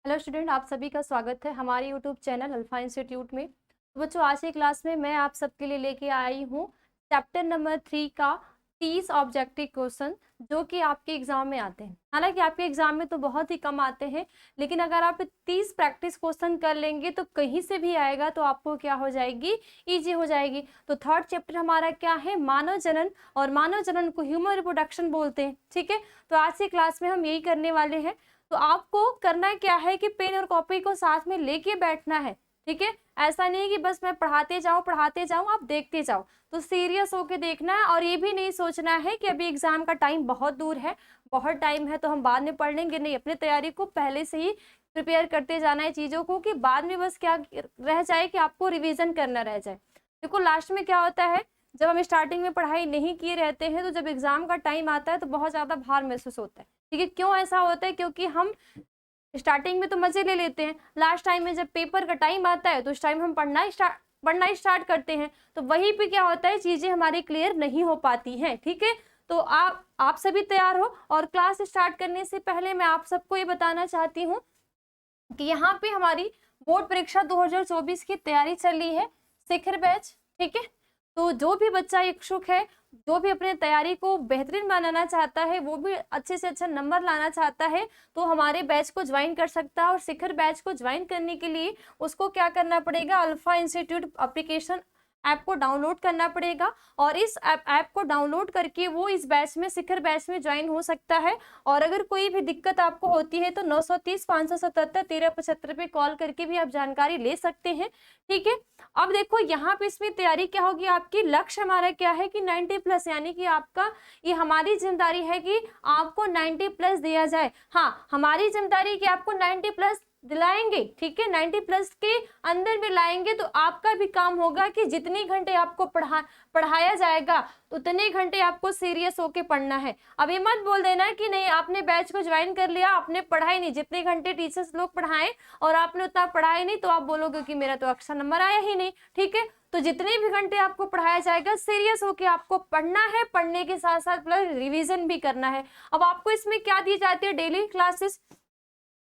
Hello student, आप सभी का स्वागत है हमारे यूट्यूब चैनल अल्फा इंस्टीट्यूट में। तो बच्चों, आज की क्लास में मैं आप सबके लिए लेके आई हूँ चैप्टर नंबर 3 का 30 ऑब्जेक्टिव क्वेश्चन जो कि आपके एग्जाम में आते हैं। हालांकि आपके एग्जाम में तो बहुत ही कम आते हैं, लेकिन अगर आप 30 प्रैक्टिस क्वेश्चन कर लेंगे तो कहीं से भी आएगा तो आपको क्या हो जाएगी, ईजी हो जाएगी। तो थर्ड चैप्टर हमारा क्या है, मानव जनन, और मानव जनन को ह्यूमन रिप्रोडक्शन बोलते हैं। ठीक है, तो आज की क्लास में हम यही करने वाले हैं। तो आपको करना क्या है कि पेन और कॉपी को साथ में लेके बैठना है। ठीक है, ऐसा नहीं कि बस मैं पढ़ाते जाऊं आप देखते जाओ। तो सीरियस होके देखना है, और ये भी नहीं सोचना है कि अभी एग्जाम का टाइम बहुत दूर है, बहुत टाइम है तो हम बाद में पढ़ लेंगे। नहीं, अपनी तैयारी को पहले से ही प्रिपेयर करते जाना है चीजों को, कि बाद में बस क्या रह जाए कि आपको रिविजन करना रह जाए। देखो, लास्ट में क्या होता है, जब हम स्टार्टिंग में पढ़ाई नहीं किए रहते हैं तो जब एग्जाम का टाइम आता है तो बहुत ज्यादा भार महसूस होता है। ठीक है, क्यों ऐसा होता है, क्योंकि हम स्टार्टिंग में तो मजे ले लेते हैं, लास्ट टाइम में जब पेपर का टाइम आता है तो उस टाइम हम पढ़ना स्टार्ट करते हैं, तो वहीं पे क्या होता है, चीजें हमारी क्लियर नहीं हो पाती हैं। ठीक है, तो आप सभी तैयार हो। और क्लास स्टार्ट करने से पहले मैं आप सबको ये बताना चाहती हूँ कि यहाँ पे हमारी बोर्ड परीक्षा 2024 की तैयारी चल रही है, शिखर बैच। ठीक है, तो जो भी बच्चा इच्छुक है, जो भी अपने तैयारी को बेहतरीन बनाना चाहता है, वो भी अच्छे से अच्छा नंबर लाना चाहता है, तो हमारे बैच को ज्वाइन कर सकता है। और शिखर बैच को ज्वाइन करने के लिए उसको क्या करना पड़ेगा, अल्फा इंस्टीट्यूट एप्लीकेशन ऐप को डाउनलोड करना पड़ेगा, और इस ऐप को डाउनलोड करके वो इस बैच में, शिखर बैच में ज्वाइन हो सकता है। और अगर कोई भी दिक्कत आपको होती है तो 930 577 1375 पे कॉल करके भी आप जानकारी ले सकते हैं। ठीक है, अब देखो यहाँ पे इसमें तैयारी क्या होगी आपकी, लक्ष्य हमारा क्या है कि 90+, यानी कि आपका, ये हमारी जिम्मेदारी है कि आपको 90+ दिया जाए। हाँ, हमारी जिम्मेदारी कि आपको 90+ दिलाएंगे। ठीक है, 90+ के अंदर में लाएंगे, तो आपका भी काम होगा कि जितने घंटे आपको पढ़ाया जाएगा उतने घंटे आपको सीरियस होके पढ़ना है। अब ये मत बोल देना कि नहीं, आपने बैच को ज्वाइन कर लिया, आपने पढ़ाई नहीं, जितने घंटे टीचर्स लोग पढ़ाएं और आपने उतना पढ़ाया नहीं, तो आप बोलोगे कि मेरा तो अच्छा नंबर आया ही नहीं। ठीक है, तो जितने भी घंटे आपको पढ़ाया जाएगा, सीरियस होके आपको पढ़ना है, पढ़ने के साथ साथ प्लस रिविजन भी करना है। अब आपको इसमें क्या दी जाती है, डेली क्लासेस।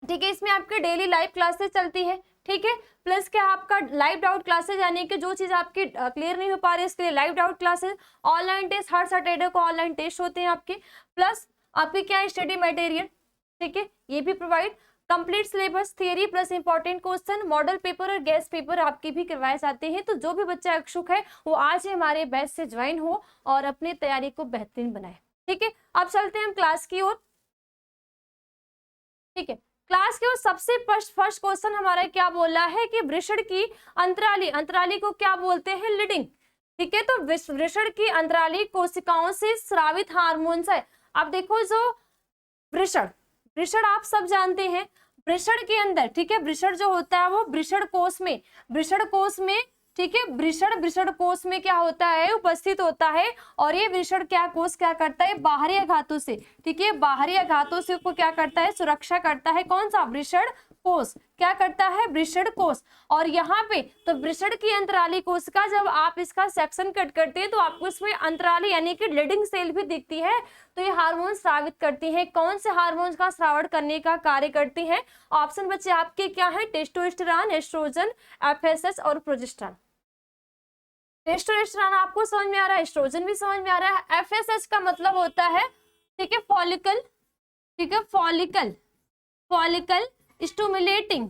ठीक है, इसमें आपके डेली लाइव क्लासेस चलती है। ठीक है, प्लस क्या, आपका लाइव डाउट क्लासेस, यानी कि जो चीज आपकी क्लियर नहीं हो पा रही है इसके लिए live doubt classes, online test, हर सैटरडे को ऑनलाइन टेस्ट होते हैं आपके, प्लस आपके क्या, स्टडी मटेरियल। ठीक है, ये भी provide, complete syllabus, theory plus important question, model paper और गेस्ट पेपर आपके भी करवाए जाते हैं। तो जो भी बच्चा इच्छुक है वो आज ही हमारे बैच से ज्वाइन हो और अपनी तैयारी को बेहतरीन बनाए। ठीक है, अब चलते हैं हम क्लास की ओर। ठीक है, क्लास के सबसे फर्स्ट क्वेश्चन हमारा क्या बोला है कि वृषण की अंतराली को क्या बोलते हैं, लीडिंग। ठीक है, तो वृषण की अंतराली कोशिकाओं से स्रावित हार्मोन्स है। अब देखो, जो वृषण वृषण आप सब जानते हैं, वृषण के अंदर, ठीक है, वृषण जो होता है वो वृषण कोश में ठीक है, वृषण कोश में क्या होता है, उपस्थित होता है। और ये वृषण क्या कोश क्या करता है, बाहरी आघातों से, ठीक है, बाहरी आघातों से को क्या करता है, सुरक्षा करता है। कौन सा, वृषण कोश क्या करता है, वृषण कोश। और यहाँ पे तो वृषण की अंतराली कोशिका, जब आप इसका सेक्शन कट करते हैं तो आपको इसमें अंतराली यानी कि लीडिंग सेल भी दिखती है। तो ये हार्मोन स्रावित करती है। कौन से हार्मोन्स का स्रावण करने का कार्य करती है, ऑप्शन बच्चे आपके क्या है, टेस्टोस्टेरोन, एस्ट्रोजन, एफएसएच और प्रोजेस्टेरोन। टेस्टोस्टेरोन आपको समझ में आ रहा है, एस्ट्रोजन भी समझ में आ रहा है। एफएसएच का मतलब होता है, ठीक है, फॉलिकल, ठीक है, फॉलिकल स्टिमुलेटिंग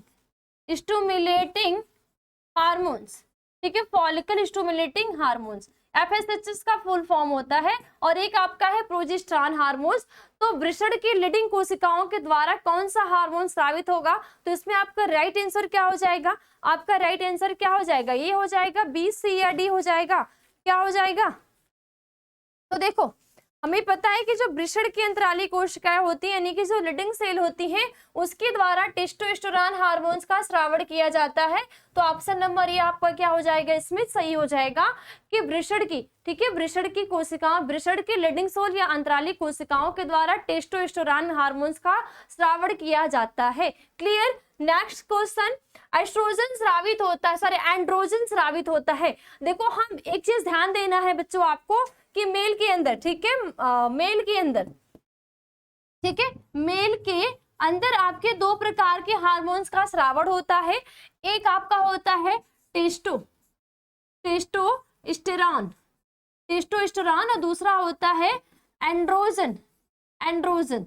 हार्मोन्स, ठीक है, फॉलिकल स्टिमुलेटिंग हार्मोन्स, एफएसएच का फुल फॉर्म होता है। और एक आपका है प्रोजेस्टेरोन हार्मोन्स। तो वृषण की लीडिंग कोशिकाओं के द्वारा कौन सा हार्मोन स्रावित होगा, तो इसमें आपका राइट आंसर क्या हो जाएगा, आपका राइट आंसर क्या हो जाएगा, ये हो जाएगा बी, सी या डी हो जाएगा, क्या हो जाएगा। तो देखो, हमें पता है कि जो वृषण की अंतराली कोशिकाएं होती है, यानी कि जो लीडिंग सेल होती हैं, उसके द्वारा टेस्टोस्टेरोन हार्मोन्स का स्रावण किया जाता है। तो ऑप्शन नंबर ये आपका क्या हो जाएगा, इसमें सही हो जाएगा कि वृषण की, ठीक है, वृषण की कोशिकाओं, वृषण की लीडिंग सेल या अंतराली कोशिकाओं के द्वारा टेस्टोस्टेरोन हार्मोन्स का स्रावण किया जाता है। क्लियर। नेक्स्ट क्वेश्चन, एस्ट्रोजन स्रावित होता है, सॉरी एंड्रोजन स्रावित होता है। देखो, हम एक चीज ध्यान देना है बच्चों आपको कि मेल के अंदर, ठीक है, मेल के अंदर, ठीक है, मेल के अंदर आपके दो प्रकार के हार्मोन्स का स्रावण होता है। एक आपका होता है टेस्टोस्टेरोन टेस्टोस्टेरोन और दूसरा होता है एंड्रोजन एंड्रोजन।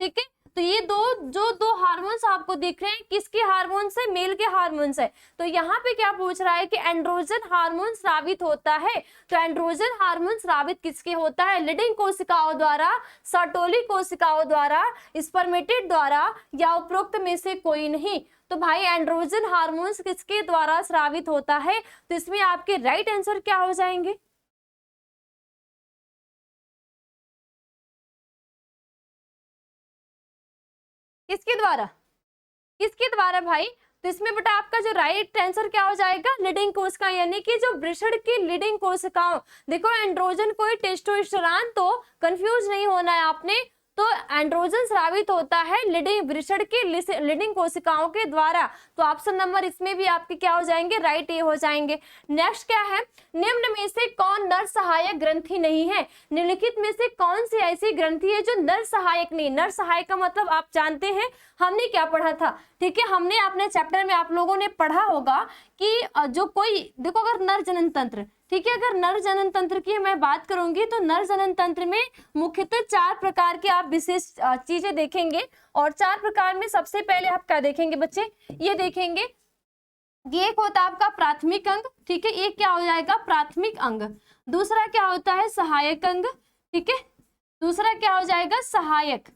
ठीक है, तो ये दो हार्मोन्स आपको दिख रहे हैं, किसके हार्मोन्स है? मेल के हार्मोन्स है। तो यहाँ पे क्या पूछ रहा है कि एंड्रोजन हार्मोन स्रावित होता है। तो एंड्रोजन हार्मोन स्रावित किसके होता है? लीडिंग कोशिकाओं द्वारा, सर्टोली कोशिकाओं द्वारा, स्पर्मेटेड द्वारा, या उपरोक्त में से कोई नहीं। तो भाई एंड्रोजन हार्मोन्स किसके द्वारा स्रावित होता है? तो इसमें आपके राइट आंसर क्या हो जाएंगे? किसके द्वारा? किसके द्वारा भाई? तो इसमें बेटा आपका जो राइट आंसर क्या हो जाएगा? लीडिंग कोशिका, यानी कि जो वृषण की लीडिंग कोशिकाओं। देखो एंड्रोजन कोई टेस्टोस्टेरोन, तो कंफ्यूज नहीं होना है आपने। तो एंड्रोजन स्रावित होता है लीडिंग वृषण की लीडिंग कोशिकाओं के द्वारा। तो ऑप्शन नंबर इसमें भी आपके क्या हो जाएंगे? राइट ए हो जाएंगे। नेक्स्ट क्या है? निम्न में से कौन नर सहायक ग्रंथि नहीं है? निम्नलिखित में से कौन सी ऐसी ग्रंथि है जो नर सहायक नहीं? नर सहायक का मतलब आप जानते हैं हमने क्या पढ़ा था। ठीक है, हमने अपने चैप्टर में आप लोगों ने पढ़ा होगा कि जो कोई देखो, अगर नर जनन तंत्र, ठीक है, अगर नर जनन तंत्र की मैं बात करूंगी तो नर जनन तंत्र में मुख्यतः 4 प्रकार के आप विशेष चीजें देखेंगे। और 4 प्रकार में सबसे पहले आप क्या देखेंगे बच्चे? ये देखेंगे, ये एक होता है आपका प्राथमिक अंग। ठीक है, एक क्या हो जाएगा? प्राथमिक अंग। दूसरा क्या होता है? सहायक अंग। ठीक है, दूसरा क्या हो जाएगा? सहायक।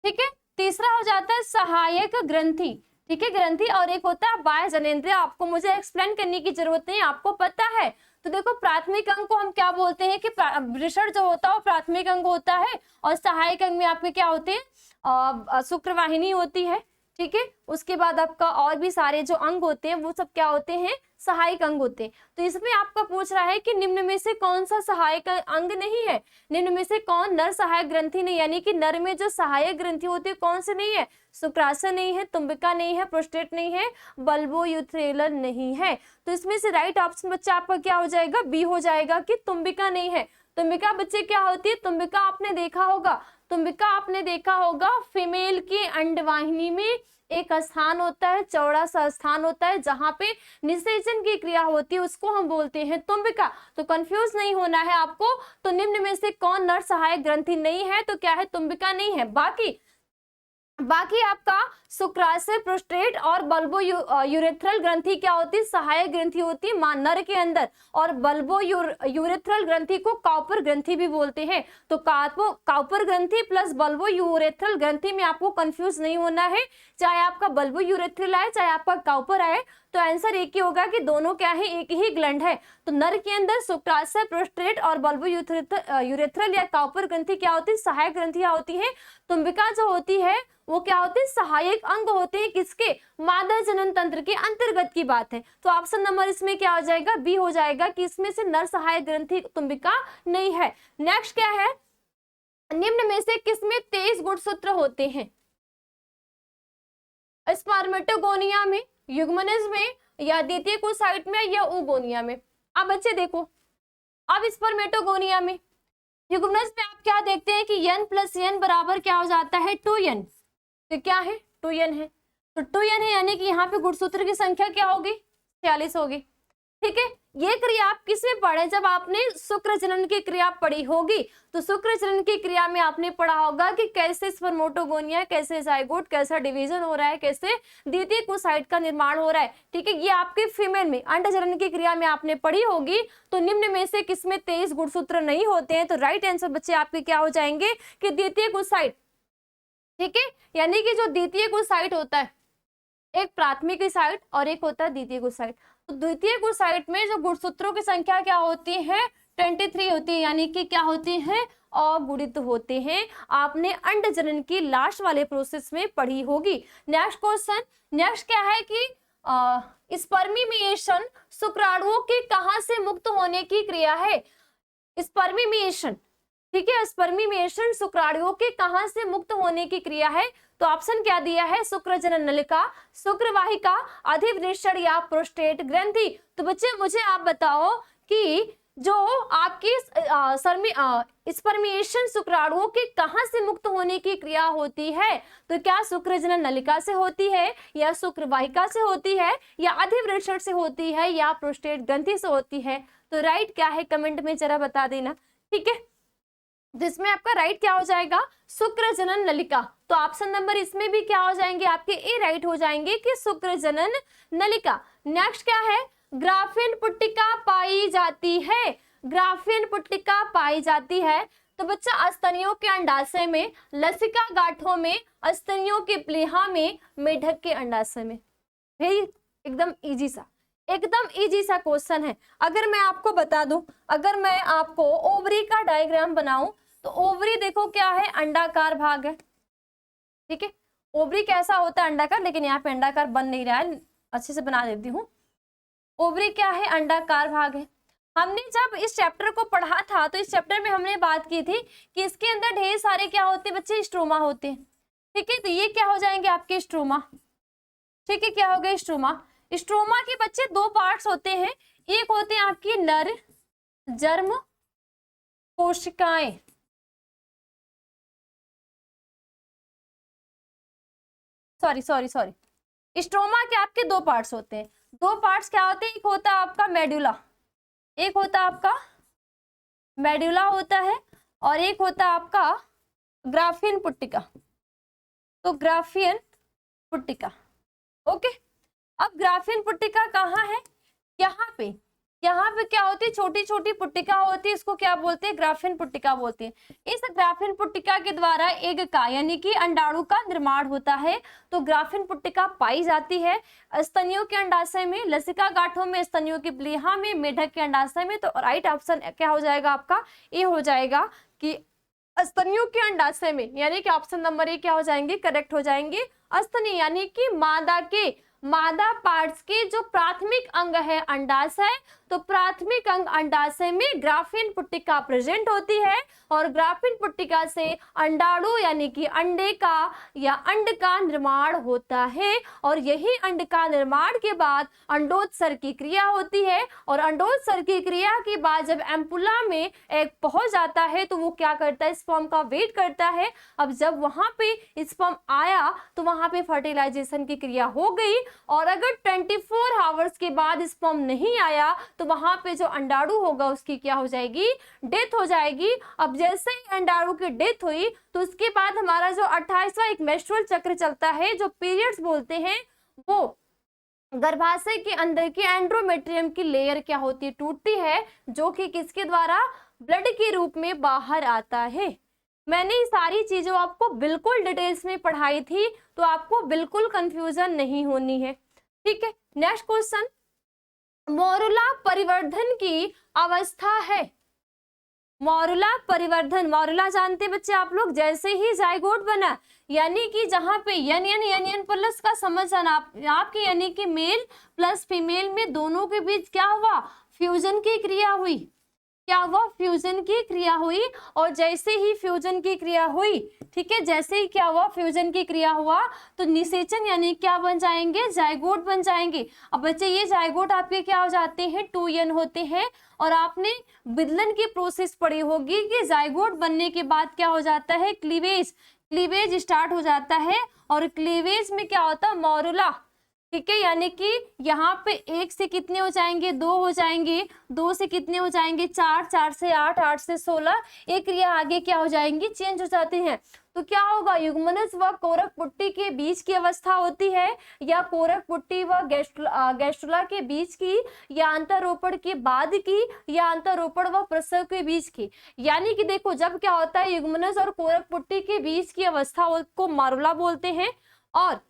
ठीक है, तीसरा हो जाता है सहायक ग्रंथि। ठीक है, ग्रंथि। और एक होता है बाह्य जनेंद्रिय। आपको मुझे एक्सप्लेन करने की जरूरत नहीं, आपको पता है। तो देखो प्राथमिक अंग को हम क्या बोलते हैं कि वृषण जो होता है वो प्राथमिक अंग होता है, और सहायक अंग में आपके क्या होते हैं? शुक्रवाहिनी होती है। ठीक है, उसके बाद आपका और भी सारे जो अंग होते हैं वो सब क्या होते हैं? सहायक अंग होते हैं। तो इसमें आपका पूछ रहा है कि निम्न में से कौन सा सहायक अंग नहीं है? निम्न में से कौन नर सहायक ग्रंथि नहीं, यानी कि नर में जो सहायक ग्रंथि होती है कौन से नहीं है? शुक्राशय नहीं है, तुम्बिका नहीं है, प्रोस्टेट नहीं है, बल्बोयूथेरल नहीं है। तो इसमें से राइट ऑप्शन बच्चा आपका क्या हो जाएगा? बी हो जाएगा कि तुम्बिका नहीं है। तुम्बिका बच्चे क्या होती है? तुम्बिका आपने देखा होगा, तुम्बिका आपने देखा होगा फीमेल की अंडवाहिनी में एक स्थान होता है, चौड़ा सा स्थान होता है, जहां पे निषेचन की क्रिया होती है, उसको हम बोलते हैं तुम्बिका। तो कंफ्यूज नहीं होना है आपको। तो निम्न में से कौन नर सहायक ग्रंथि नहीं है? तो क्या है? तुम्बिका नहीं है। बाकी आपका शुक्राशय, प्रोस्टेट और बल्बो यूरेथ्रल ग्रंथि क्या होती है? सहायक ग्रंथि होती है नर के अंदर। और बल्बो यूरेथ्रल ग्रंथि को काउपर ग्रंथि भी बोलते हैं। तो काउपर ग्रंथि प्लस बल्बो यूरेथ्रल ग्रंथि में आपको कंफ्यूज नहीं होना है। चाहे आपका बल्बो यूरेथ्रल आए, चाहे आपका काउपर आए, तो आंसर एक ही होगा कि दोनों क्या है? एक ही ग्लैंड है। तो नर के अंदर शुक्राशय, प्रोस्टेट और बल्बो यूरेथ्रल या काउपर ग्रंथि क्या होती है? सहायक ग्रंथियां होती है। तुम्बिका जो होती है वो क्या होते हैं? सहायक अंग होते हैं। किसके? मादा जनन तंत्र के अंतर्गत की बात है। तो ऑप्शन नंबर इसमें क्या हो जाएगा? बी हो जाएगा कि इसमें से नर सहायक ग्रंथि तुम्बिका नहीं है। नेक्स्ट क्या है? निम्न में से किसमें 23 गुणसूत्र होते हैं? स्पर्मेटोगोनिया में, युग्मनज में, या द्वितीय कोसाइट में, या oogonia में? अब बच्चे देखो, अब स्पर्मेटोगोनिया में, युग्मनज में आप क्या देखते हैं कि n प्लस n बराबर क्या हो जाता है? 2n। तो क्या है? 2n है। तो 2n है, यानी कि यहाँ पे गुणसूत्र की संख्या क्या होगी? 46 होगी। ठीक है, ये क्रिया आप किसमें पढ़े? जब आपने शुक्र जनन की क्रिया पढ़ी होगी, तो शुक्र जनन की क्रिया में आपने पढ़ा होगा कि कैसे स्पर्मेटोगोनिया, कैसे जाइगोट, कैसा डिवीजन हो रहा है, कैसे द्वितीय कोसाइट का निर्माण हो रहा है। ठीक है, ये आपके फीमेल में अंड जनन की क्रिया में आपने पढ़ी होगी। तो निम्न में से किसमें 23 गुणसूत्र नहीं होते हैं? तो राइट आंसर बच्चे आपके क्या हो जाएंगे कि द्वितीय कोसाइट। ठीक है, यानी कि जो द्वितीय कोसाइट होता है, एक प्राथमिक साइट और एक होता है द्वितीय कोसाइट। तो द्वितीय कोसाइट में जो गुणसूत्रों की संख्या क्या होती है? 23 होती है, यानी कि क्या होती है? अगुणित होते हैं। आपने अंड जनन की लास्ट वाले प्रोसेस में पढ़ी होगी। नेक्स्ट क्वेश्चन, नेक्स्ट क्या है कि स्पर्मिमिएशन शुक्राणुओं के कहां से मुक्त होने की क्रिया है? स्पर्मिमिएशन, ठीक है, स्पर्मिमिएशन शुक्राणुओं के कहां से मुक्त होने की क्रिया है? तो ऑप्शन क्या दिया है? शुक्र जनन नलिका, शुक्रवाहिका, अधिवृषण या प्रोस्टेट ग्रंथि। तो बच्चे मुझे आप बताओ कि जो आपकी स्पर्मिएशन शुक्राणुओं के कहां से मुक्त होने की क्रिया होती है? तो क्या शुक्रजनन नलिका से होती है, या शुक्रवाहिका से होती है, या अधिवृषण से होती है, या प्रोस्टेट ग्रंथि से होती है? तो राइट क्या है कमेंट में जरा बता देना, ठीक है। जिसमें आपका राइट क्या हो जाएगा? शुक्रजनन नलिका। तो ऑप्शन नंबर इसमें भी क्या हो जाएंगे आपके? ए राइट हो जाएंगे कि शुक्रजनन नलिका। नेक्स्ट क्या है? ग्राफिन पुट्टिका पाई जाती है। ग्राफिन पुट्टिका पाई जाती है तो बच्चा स्तनियों के अंडाशय में, लसिका गांठों में, स्तनियों के प्लीहा में, मेढक के अंडाशय में। एकदम इजी सा, एकदम इजी सा क्वेश्चन है। अगर मैं आपको बता दूं, अगर मैं आपको ओवरी का डायग्राम बनाऊं तो ओवरी देखो क्या है? अंडाकार भाग है, ठीक है। ओवरी कैसा होता है? अंडाकार, लेकिन यहाँ पे अंडाकार बन नहीं रहा है, अच्छे से बना देती हूँ। ओवरी क्या है? अंडाकार भाग है। हमने जब इस चैप्टर को पढ़ा था तो इस चैप्टर में हमने बात की थी कि इसके अंदर ढेर सारे क्या होते हैं बच्चे? स्ट्रोमा होते हैं, ठीक है। तो ये क्या हो जाएंगे आपके? स्ट्रोमा, ठीक है। क्या हो गया? स्ट्रोमा। स्ट्रोमा के बच्चे दो पार्ट्स होते हैं, एक होते हैं आपकी नर जर्म कोशिकाएं, सॉरी स्ट्रोमा के आपके दो पार्ट्स होते हैं। दो पार्ट्स क्या होते हैं? एक होता है आपका मेडुला, एक होता है आपका मेडुला होता है, और एक होता है आपका ग्राफियन पुट्टिका। तो ग्राफियन पुट्टिका, ओके। अब ग्राफियन पुट्टिका कहाँ है? यहाँ पे। यहाँ पे क्या होती है? छोटी छोटी पुट्टिका होती है, इसको क्या बोलते हैं? ग्राफियन पुट्टिका बोलते हैं। इस ग्राफियन पुट्टिका के द्वारा एग का यानी कि अंडाणु का निर्माण होता है। तो ग्राफियन पुट्टिका पाई जाती है स्तनियों के अंडाशय में, लसिका गांठों में, स्तनियों के प्लीहा में, मेढक के अंडाशय में। तो राइट ऑप्शन क्या हो जाएगा आपका? ए हो जाएगा कि स्तनियों के अंडाशय में, यानी कि ऑप्शन नंबर ए क्या हो जाएंगे? करेक्ट हो जाएंगे। स्तनी यानी कि मादा पार्ट्स के जो प्राथमिक अंग है अंडाशय, तो प्राथमिक अंग अंडाशय में ग्राफियन पुट्टिका प्रेजेंट होती है, और ग्राफियन पुट्टिका से अंडाणु यानी कि अंडे का या अंड का निर्माण होता है, और यही अंड का निर्माण के बाद अंडोत्सर्ग की क्रिया होती है, और अंडोत्सर्ग की क्रिया के बाद जब एम्पुला में एग पहुंच जाता है तो वो क्या करता है? स्पर्म का वेट करता है। अब जब वहां पे स्पर्म आया तो वहां पे फर्टिलाइजेशन की क्रिया हो गई, और अगर 24 आवर्स के बाद स्पर्म नहीं आया तो वहां पे जो अंडाणु होगा उसकी क्या हो जाएगी? डेथ हो जाएगी। अब जैसे ही अंडाणु की डेथ हुई तो उसके बाद हमारा जो 28वां एक मेंस्ट्रुअल चक्र चलता है, जो पीरियड्स बोलते हैं, वो गर्भाशय के अंदर की एंड्रोमेट्रियम की लेयर क्या होती है? टूटती है, जो कि किसके द्वारा? ब्लड के रूप में बाहर आता है। मैंने ये सारी चीजों आपको बिल्कुल डिटेल्स में पढ़ाई थी, तो आपको बिल्कुल कंफ्यूजन नहीं होनी है, ठीक है। नेक्स्ट क्वेश्चन, मोरुला परिवर्धन की अवस्था है। मोरुला परिवर्धन, मोरुला जानते बच्चे आप लोग? जैसे ही जाइगोट बना, यानी कि जहां पे एन प्लस का समझ आना आपके, यानी कि मेल प्लस फीमेल में दोनों के बीच क्या हुआ? फ्यूजन की क्रिया हुई। क्या हुआ? फ्यूजन की क्रिया हुई। और जैसे ही फ्यूजन की क्रिया हुई, ठीक है, जैसे ही क्या हुआ? फ्यूजन की क्रिया हुआ तो निषेचन यानी क्या बन जाएंगे? जाइगोट बन जाएंगे। अब बच्चे ये जाइगोट आपके क्या हो जाते हैं? 2n होते हैं। और आपने विदलन की प्रोसेस पढ़ी होगी कि जाइगोट बनने के बाद क्या हो जाता है? क्लीवेज स्टार्ट हो जाता है, और क्लीवेज में क्या होता है? मोरुला, ठीक है, यानी कि यहाँ पे 1 से कितने हो जाएंगे? 2 हो जाएंगे, 2 से कितने हो जाएंगे? 4, 4 से 8, 8 से 16, एक क्रिया आगे क्या हो जाएंगी? चेंज हो जाती हैं। तो क्या होगा? युग्मनज व कोरक पुट्टी के बीच की अवस्था होती है, या कोरक पुट्टी व गैस्ट्रुला के बीच की, या अंतरोपण के बाद की, या अंतरोपण व प्रसव के बीच की। यानी कि देखो, जब क्या होता है? युग्मनज और कोरक पुट्टी के बीच की अवस्था को मोरुला बोलते हैं, और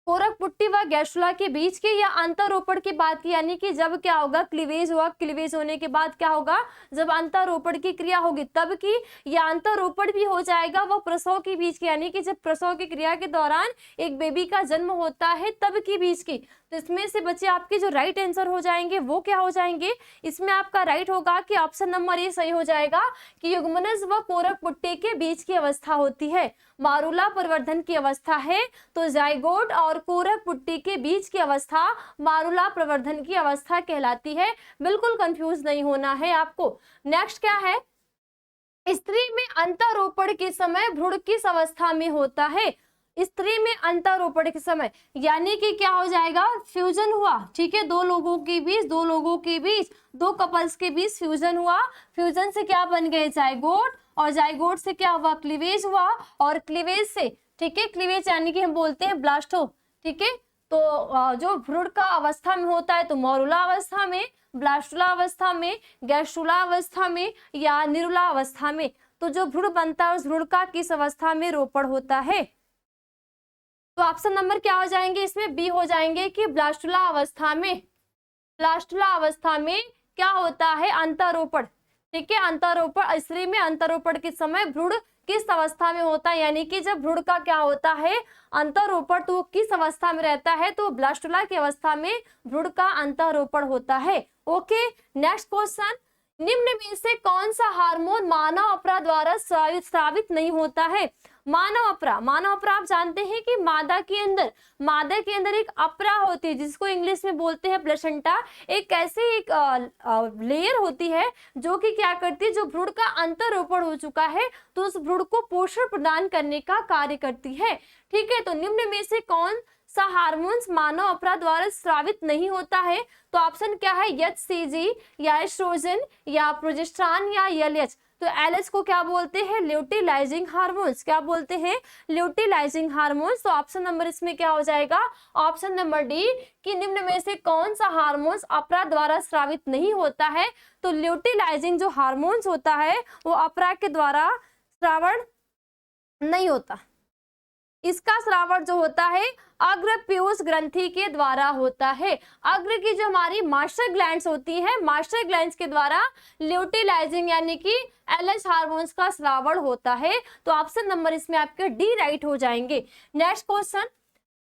कोरक पुट्टी व गैस्ट्रुला के बीच के या अंतरोपण की बात की, यानी कि जब क्या होगा? क्लीवेज हुआ, क्लीवेज होने के बाद क्या होगा? जब अंतरोपण की क्रिया होगी तब की, या अंतरोपण भी हो जाएगा वो प्रसव के बीच की, यानी कि जब प्रसव की क्रिया के दौरान एक बेबी का जन्म होता है तब की बीच की। तो इसमें से बच्चे आपके जो राइट आंसर हो जाएंगे वो क्या हो जाएंगे, इसमें आपका राइट होगा कि ऑप्शन नंबर ए सही हो जाएगा कि युग्मनज व कोरक पुट्टे के बीच की अवस्था होती है। मारूला प्रवर्धन की अवस्था है तो जाइगोट और कोरक पुट्टी के बीच की अवस्था मारूला प्रवर्धन की अवस्था कहलाती है। बिल्कुल कंफ्यूज नहीं होना है आपको। नेक्स्ट क्या है, स्त्री में अंतरोपण के समय भ्रूण किस अवस्था में होता है। स्त्री में अंतरोपण के समय यानी कि क्या हो जाएगा, फ्यूजन हुआ, ठीक है, दो लोगों के बीच दो कपल्स के बीच फ्यूजन हुआ, फ्यूजन से क्या बन गए, जाइगोट, और जाइगोट से क्या हुआ, क्लीवेज हुआ, और क्लीवेज से, ठीक है, क्लीवेज यानी कि हम बोलते हैं ब्लास्टो, ठीक है। तो जो भ्रूण का अवस्था में होता है तो मॉरूला अवस्था में, ब्लास्टुला अवस्था में, गैस्ट्रुला अवस्था में या निरुला अवस्था में। तो जो भ्रूण बनता है उस भ्रूण का किस अवस्था में रोपण होता है, तो ऑप्शन नंबर क्या हो जाएंगे, इसमें बी हो जाएंगे कि ब्लास्टुला अवस्था में। ब्लास्टुला अवस्था में क्या होता है, अंतरोपण, ठीक है, अंतरोपण। स्त्री में अंतरोपण के समय भ्रूण किस अवस्था में होता है, यानी कि जब भ्रूण का क्या होता है, अंतरोपण, तो किस अवस्था में रहता है, तो ब्लास्टुला की अवस्था में भ्रूण का अंतरोपण होता है। ओके, नेक्स्ट क्वेश्चन, निम्न में से कौन सा हार्मोन मानव अपरा द्वारा स्रावित नहीं होता है। मानव अपरा आप जानते हैं कि मादा के अंदर एक अपरा होती है जिसको इंग्लिश में बोलते हैं प्लेसेंटा। एक ऐसी एक लेयर होती है जो कि क्या करती है, जो भ्रूण का अंतरोपण हो चुका है तो उस भ्रूण को पोषण प्रदान करने का कार्य करती है, ठीक है। तो निम्न में से कौन सा हार्मोन्स मानव अपरा द्वारा स्रावित नहीं होता है, तो ऑप्शन क्या है, एचसीजी या एस्ट्रोजन या प्रोजेस्टेरॉन या एलएच। तो एलएच को क्या बोलते हैं, ल्यूटिलाइजिंग हार्मोन्स, क्या बोलते हैं, ल्यूटिलाइजिंग हार्मोन्स। तो ऑप्शन नंबर इसमें क्या हो जाएगा, ऑप्शन नंबर डी कि निम्न में से कौन सा हार्मोन्स अपरा द्वारा स्रावित नहीं होता है, तो ल्यूटिलाइजिंग जो हार्मोन्स होता है वो अपरा के द्वारा श्रावण नहीं होता। इसका श्रावण जो होता है अग्र पीयूष ग्रंथि के द्वारा होता है। अग्र की जो हमारी मास्टर ग्लैंड्स होती है, मास्टर ग्लैंड्स के द्वारा ल्यूटिलाइजिंग यानी कि एलएच हार्मोन्स का श्रावण होता है। तो ऑप्शन नंबर इसमें आपके डी राइट हो जाएंगे। नेक्स्ट क्वेश्चन,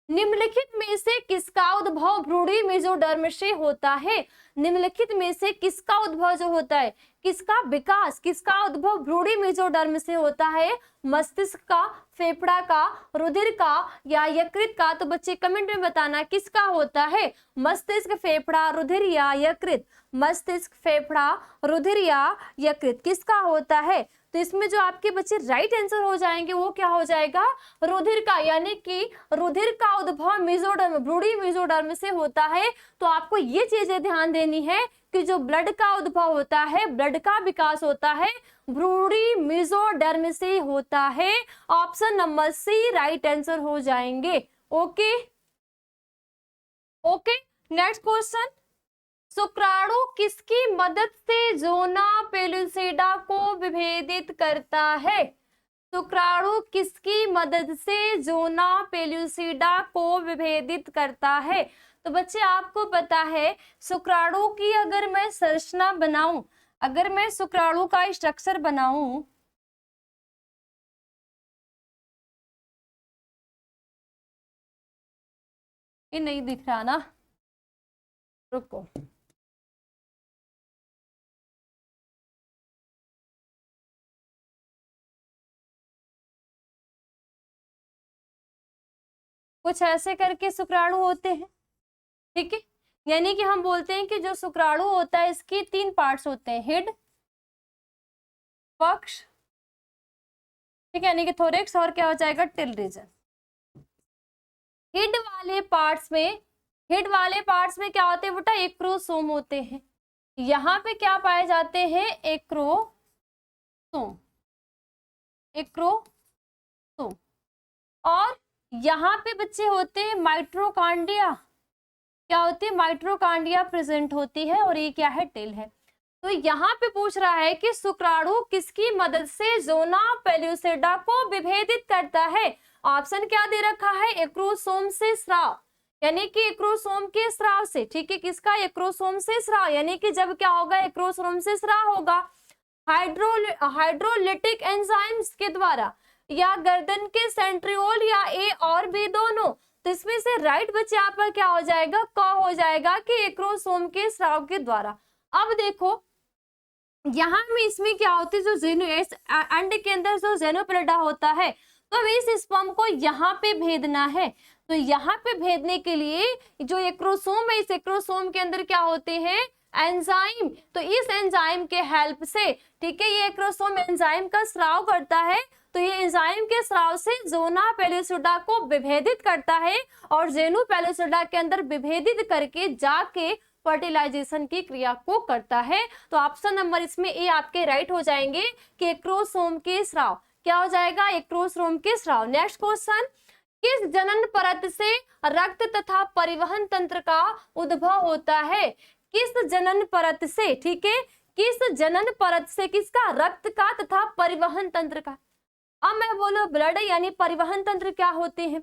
निम्नलिखित में से किसका उद्भव भ्रूणी मेसोडर्म से होता है। निम्नलिखित में से किसका उद्भव जो होता है, किसका विकास, किसका उद्भव भ्रूणी मेसोडर्म से होता है, मस्तिष्क का, फेफड़ा का, रुधिर का या यकृत का। तो बच्चे कमेंट में बताना किसका होता है, मस्तिष्क, फेफड़ा, रुधिर या यकृत। मस्तिष्क, फेफड़ा, रुधिर या यकृत किसका होता है। तो इसमें जो आपके बच्चे राइट आंसर हो जाएंगे वो क्या हो जाएगा, रुधिर का, यानी कि रुधिर का उद्भव मेसोडर्म, भ्रूणी मेसोडर्म से होता है। तो आपको ये चीजें ध्यान देनी है कि जो ब्लड का उद्भव होता है, ब्लड का विकास होता है भ्रूणी मेसोडर्म से होता है। Option number C right answer हो जाएंगे। ओके ओके, नेक्स्ट क्वेश्चन, शुक्राणु किसकी मदद से ज़ोना पेलुसिडा को विभेदित करता है। शुक्राणु किसकी मदद से ज़ोना पेलुसिडा को विभेदित करता है। तो बच्चे आपको पता है शुक्राणु की अगर मैं संरचना बनाऊं, अगर मैं शुक्राणु का स्ट्रक्चर बनाऊं, ये नहीं दिख रहा ना, रुको, कुछ ऐसे करके शुक्राणु होते हैं, ठीक है। यानी कि हम बोलते हैं कि जो शुक्राणु होता है इसकी 3 पार्ट्स होते हैं, हेड, पक्ष, ठीक है, यानी कि थोरेक्स, और क्या हो जाएगा, टेल रीजन। हेड वाले पार्ट्स में क्या होते हैं बेटा, एक्रोसोम होते हैं। यहाँ पे क्या पाए जाते हैं, एक्रोसोम, एक्रोसोम। और यहाँ पे बच्चे होते हैं माइट्रोकांडिया, क्या होती है, माइट्रोकांडिया प्रेजेंट होती है, और ये क्या है, टेल है। तो यहाँ पे पूछ रहा है कि शुक्राणु किसकी मदद से ज़ोना पेलुसिडा को विभेदित करता है। ऑप्शन क्या दे रखा है, एक्रोसोम से स्राव, यानी कि एक्रोसोम के स्राव से, ठीक है, किसका, एक्रोसोम से स्राव, यानी कि जब क्या होगा, एक्रोसोम से स्राव होगा हाइड्रोलिटिक एंजाइम्स के द्वारा, या गर्दन के सेंट्रियोल या ए और बी दोनों तो इसमें से राइट बच्चे यहाँ पर क्या हो जाएगा, क हो जाएगा कि एक्रोसोम के स्राव के द्वारा। अब देखो यहाँ में इसमें क्या होती है, जो जेनो अंडे के अंदर जो जेनोप्लेटा होता है, तो हमें इस स्पर्म को यहाँ पे भेजना है। तो यहाँ पे भेजने के लिए जो एक्रोसोम है, इस एक्रोसोम के अंदर क्या होते हैं, एंजाइम। तो इस एंजाइम के हेल्प से, ठीक है, ये एक्रोसोम एंजाइम का स्राव करता है। तो ये एंजाइम के स्राव से जोना पेलिसुडा को विभेदित करता है और जेनु पेलिसुडा के अंदर विभेदित करके जाके फर्टिलाइजेशन की क्रिया को करता है। तो ऑप्शन नंबर इसमें ए आपके राइट हो जाएंगे कि एक्रोसोम के स्राव। क्या हो जाएगा, एक्रोसोम के स्राव। नेक्स्ट क्वेश्चन, किस जनन परत से रक्त तथा परिवहन तंत्र का उद्भव होता है? किस जनन परत से, ठीक है, किस जनन परत से, किसका, रक्त का तथा परिवहन तंत्र का। अब मैं बोलो ब्लड यानी परिवहन तंत्र क्या होते हैं,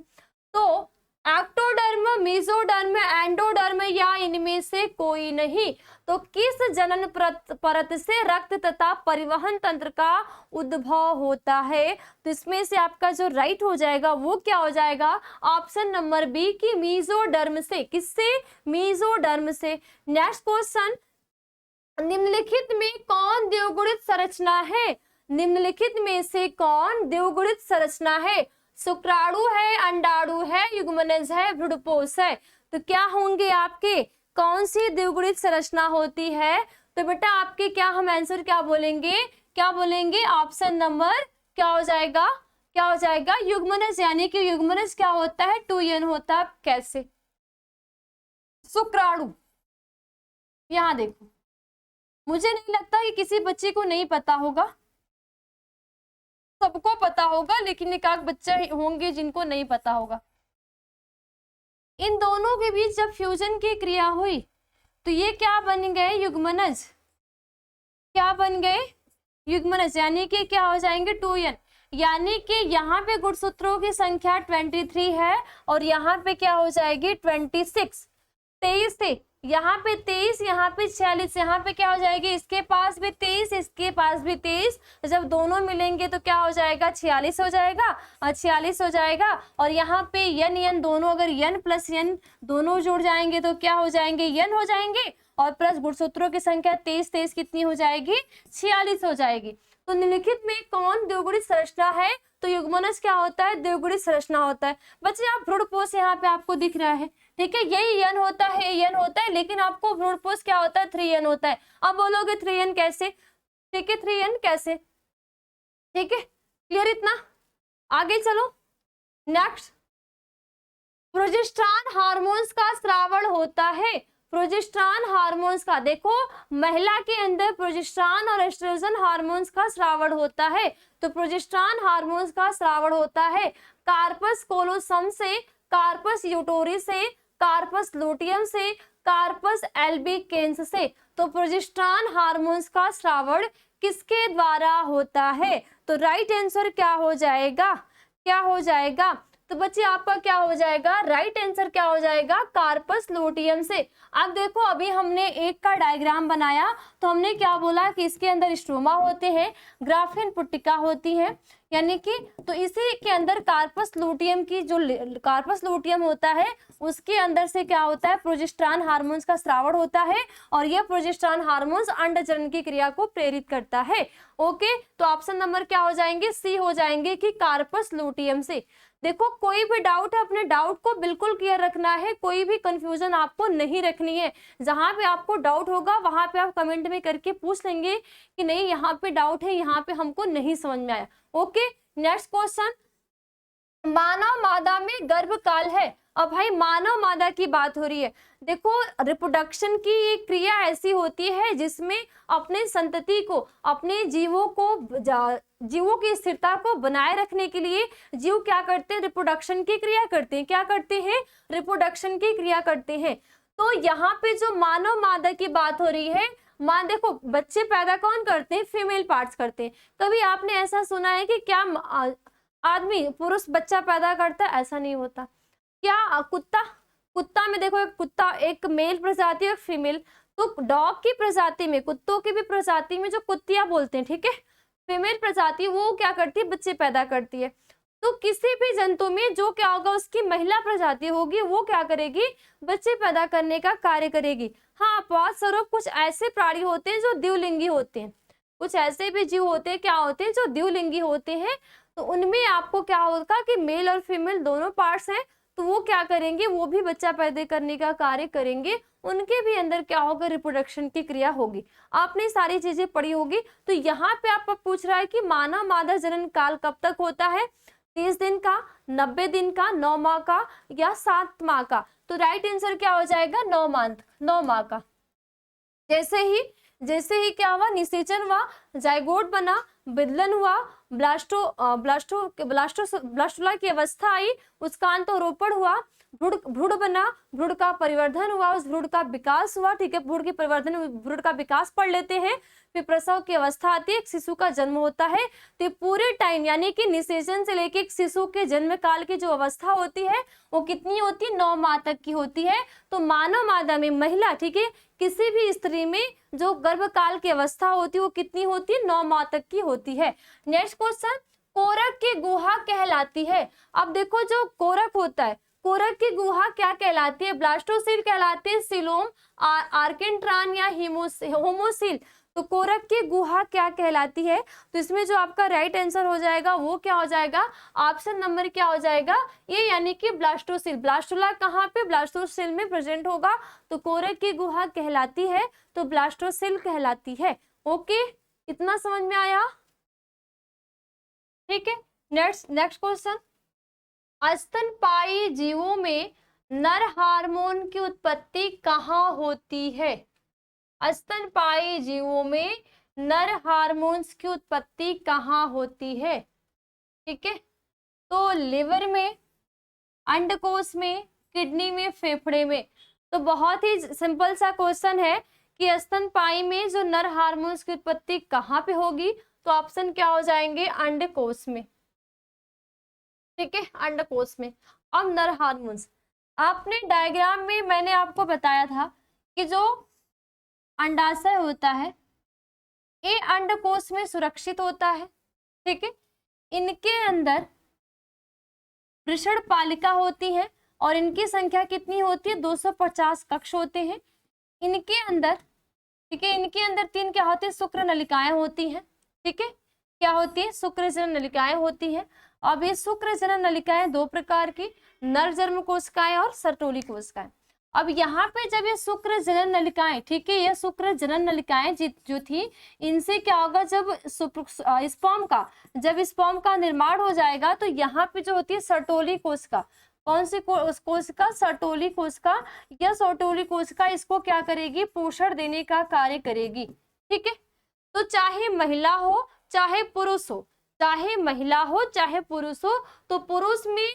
तो एक्टोडर्म, मेसोडर्म, एंडोडर्म या इनमें से कोई नहीं। तो किस जनन परत से रक्त तथा परिवहन तंत्र का उद्भव होता है? तो इसमें से आपका जो राइट हो जाएगा वो क्या हो जाएगा, ऑप्शन नंबर बी की मेसोडर्म से। किससे, मेसोडर्म से। नेक्स्ट क्वेश्चन, निम्नलिखित में कौन द्विगुणित संरचना है? निम्नलिखित में से कौन द्विगुणित संरचना है? शुक्राणु है, अंडाणु है, युग्मनज है, भ्रूणपोष है। तो क्या होंगे आपके, कौन सी द्विगुणित संरचना होती है? तो बेटा आपके क्या, हम आंसर क्या बोलेंगे, क्या बोलेंगे, ऑप्शन नंबर क्या हो जाएगा, क्या हो जाएगा, युग्मनज। यानी कि युग्मनज क्या होता है, 2n होता है। कैसे, शुक्राणु। यहाँ देखो, मुझे नहीं लगता कि किसी बच्चे को नहीं पता होगा, सबको पता होगा, लेकिन एक आध बच्चे होंगे जिनको नहीं पता होगा। इन दोनों के बीच जब फ्यूजन की क्रिया हुई तो ये क्या बन गए, युग्मनज। क्या बन गए, युग्मनज। यानी कि क्या हो जाएंगे, 2n। यानी कि यहाँ पे गुणसूत्रों की संख्या 23 है और यहाँ पे क्या हो जाएगी, 26। 23 थे, यहाँ पे 23, यहाँ पे 46, यहाँ पे क्या हो जाएगी, इसके पास भी 23, इसके पास भी 23। जब दोनों मिलेंगे तो क्या हो जाएगा, 46 हो जाएगा, और 46 हो जाएगा। और यहाँ पे n दोनों, अगर n प्लस n दोनों जुड़ जाएंगे तो क्या हो जाएंगे, n हो जाएंगे। और प्लस गुणसूत्रों की संख्या 23 23 कितनी हो जाएगी, 46 हो जाएगी। तो निम्नलिखित में कौन द्विगुणित संरचना है? तो युग्मनज क्या होता है, द्विगुणित संरचना होता है। बच्चे आप भ्रूणपोष यहाँ पे आपको दिख रहा है, ठीक है, यही n होता है, n होता है, लेकिन आपको भ्रूणपोष क्या होता है, 3n होता है। अब बोलोगे 3n कैसे, ठीक है, 3n कैसे, ठीक है, क्लियर इतना। आगे चलो, नेक्स्ट, प्रोजेस्टेरॉन हार्मोन्स का स्रावण होता है। प्रोजेस्टेरॉन हार्मोन्स का, देखो महिला के अंदर प्रोजेस्टेरॉन और एस्ट्रोजन हार्मोन्स का स्रावण होता है। तो प्रोजेस्टेरॉन हार्मोन्स का स्रावण होता है कार्पस कोलोसम से, कार्पस यूटोरी से, कार्पस लुटियम से, कार्पस एल्बिकेंस से। तो प्रोजेस्टेरॉन हार्मोन्स का स्रावण किसके द्वारा होता है? तो राइट आंसर क्या हो जाएगा, क्या हो जाएगा, तो बच्चे आपका क्या हो जाएगा, राइट आंसर क्या हो जाएगा, कार्पस लुटियम से। अब देखो अभी हमने एक का डायग्राम बनाया तो हमने क्या बोला कि इसके अंदर स्ट्रोमा होते हैं, ग्राफिन पुट्टिका होती है, यानी कि तो इसी के अंदर कार्पस लुटियम की जो कार्पस लुटियम होता है उसके अंदर से क्या होता है, प्रोजेस्टेरॉन हार्मोन्स का स्रावण होता है और यह प्रोजेस्टेरॉन हार्मोन्स अंडजनन की क्रिया को प्रेरित करता है। ओके, तो ऑप्शन नंबर क्या हो जाएंगे, सी हो जाएंगे कि कार्पस लुटियम से। देखो कोई भी डाउट है, अपने डाउट को बिल्कुल क्लियर रखना है, कोई भी कंफ्यूजन आपको नहीं रखनी है। जहां पे आपको डाउट होगा वहां पे आप कमेंट में करके पूछ लेंगे कि नहीं यहाँ पे डाउट है, यहाँ पे हमको नहीं समझ में आया। ओके, नेक्स्ट क्वेश्चन, मानव मादा में गर्भकाल है। अब भाई मानव मादा की बात हो रही है। देखो रिप्रोडक्शन की क्रिया ऐसी होती है जिसमें अपने संतति को, अपने जीवों की स्थिरता को बनाए रखने के लिए जीव क्या करते हैं, रिप्रोडक्शन की क्रिया करते हैं। क्या करते हैं, रिप्रोडक्शन की क्रिया करते हैं। तो यहाँ पे जो मानव मादा की बात हो रही है, देखो बच्चे पैदा कौन करते हैं, फीमेल पार्ट्स करते हैं। कभी आपने ऐसा सुना है कि क्या आदमी पुरुष बच्चा पैदा करता है? ऐसा नहीं होता। क्या कुत्ता में देखो, एक कुत्ता एक मेल प्रजाति और फीमेल, तो डॉग की प्रजाति में, कुत्तों की भी प्रजाति में जो कुत्तियां बोलते हैं, ठीक है, फीमेल प्रजाति वो क्या करती है, बच्चे पैदा करती है। तो किसी भी जंतु में जो क्या होगा, उसकी महिला प्रजाति होगी वो क्या करेगी, बच्चे पैदा करने का कार्य करेगी। हाँ, अपवाद स्वरूप कुछ ऐसे प्राणी होते हैं जो द्विलिंगी होते हैं, कुछ ऐसे भी जीव होते हैं, क्या होते हैं, जो द्विलिंगी होते हैं। तो उनमें आपको क्या होगा कि मेल और फीमेल दोनों पार्ट्स हैं, तो वो क्या करेंगे, वो भी बच्चा पैदा करने का कार्य करेंगे, उनके भी अंदर क्या होगा, रिप्रोडक्शन की क्रिया होगी। आपने सारी चीजें पढ़ी होगी। तो यहाँ पे आपको पूछ रहा है कि मानव मादा जनन काल कब तक होता है, 30 दिन का, 90 दिन का, 9 माह का या 7 माह का। तो राइट आंसर क्या हो जाएगा, 9 माह का। जैसे ही क्या हुआ, निषेचन हुआ, जाइगोट बना, विदलन हुआ, ब्लास्टोला की अवस्था आई, उसका अंतरोपण हुआ, भ्रूण बना, भ्रूण का परिवर्धन हुआ, उस भ्रूण का विकास हुआ, ठीक है, भ्रूण की परिवर्धन, भ्रूण का विकास पढ़ लेते हैं, फिर प्रसव की अवस्था आती है, एक शिशु का जन्म होता है। तो पूरे टाइम यानी कि निषेचन से लेके एक शिशु के जन्म काल की जो अवस्था होती है वो कितनी होती है, 9 माह तक की होती है। तो मानव मादा में महिला, ठीक है, किसी भी स्त्री में जो गर्भकाल की अवस्था होती है वो कितनी होती है, 9 माह तक की होती है। नेक्स्ट क्वेश्चन, कोरक की गुहा कहलाती है। अब देखो, जो कोरक होता है, कोरक की गुहा क्या कहलाती है, ब्लास्टोसिल कहलाती है, सिलोम, आर्केंट्रान या होमोसिल। तो कोरक की गुहा क्या कहलाती है, तो इसमें जो आपका राइट आंसर हो जाएगा वो क्या हो जाएगा, ऑप्शन नंबर क्या हो जाएगा, ये, यानी कि ब्लास्टोसिल। ब्लास्टोला कहाँ पे, ब्लास्टोसिल में प्रेजेंट होगा। तो कोरक की गुहा कहलाती है तो ब्लास्टोसिल कहलाती है। ओके, इतना समझ में आया, ठीक है। नेक्स्ट क्वेश्चन, स्तनपायी जीवों में नर हार्मोन की उत्पत्ति कहाँ होती है। स्तनपायी जीवों में नर हार्मोन्स की उत्पत्ति कहाँ होती है, ठीक है। तो लिवर में, अंडकोश में, किडनी में, फेफड़े में। तो बहुत ही सिंपल सा क्वेश्चन है कि स्तनपायी में जो नर हार्मोन्स की उत्पत्ति कहाँ पे होगी, तो ऑप्शन क्या हो जाएंगे, अंडकोश में, ठीक है, अंडकोश में। अब नर हार्मोन्स, आपने डायग्राम में मैंने आपको बताया था कि जो अंडाशय होता है ये अंडकोश में सुरक्षित होता है, ठीक है। इनके अंदर वृषण पालिका होती है और इनकी संख्या कितनी होती है, 250 कक्ष होते हैं इनके अंदर, ठीक है। इनके अंदर 3 क्या होते हैं, शुक्र नलिकाएं होती हैं, ठीक है। क्या होती है, शुक्र जनन नलिकाएं होती हैं। अब ये शुक्र जनन नलिकाएं 2 प्रकार की, नरजन्म कोशिकाएं और सर्टोली कोशिकाएं। अब यहाँ पे जब ये शुक्र जनन नलिकाएं, ठीक है, ये शुक्र जनन नलिकाएं जो थी, इनसे क्या होगा, जब स्पर्म का निर्माण हो जाएगा तो यहाँ पे जो होती है सर्टोली कोशिका, कौन सी कोशिका, सर्टोली कोशिका। यह सर्टोली कोशिका इसको क्या करेगी, पोषण देने का कार्य करेगी, ठीक है। तो चाहे महिला हो चाहे पुरुष हो, चाहे महिला हो चाहे पुरुष हो, तो पुरुष में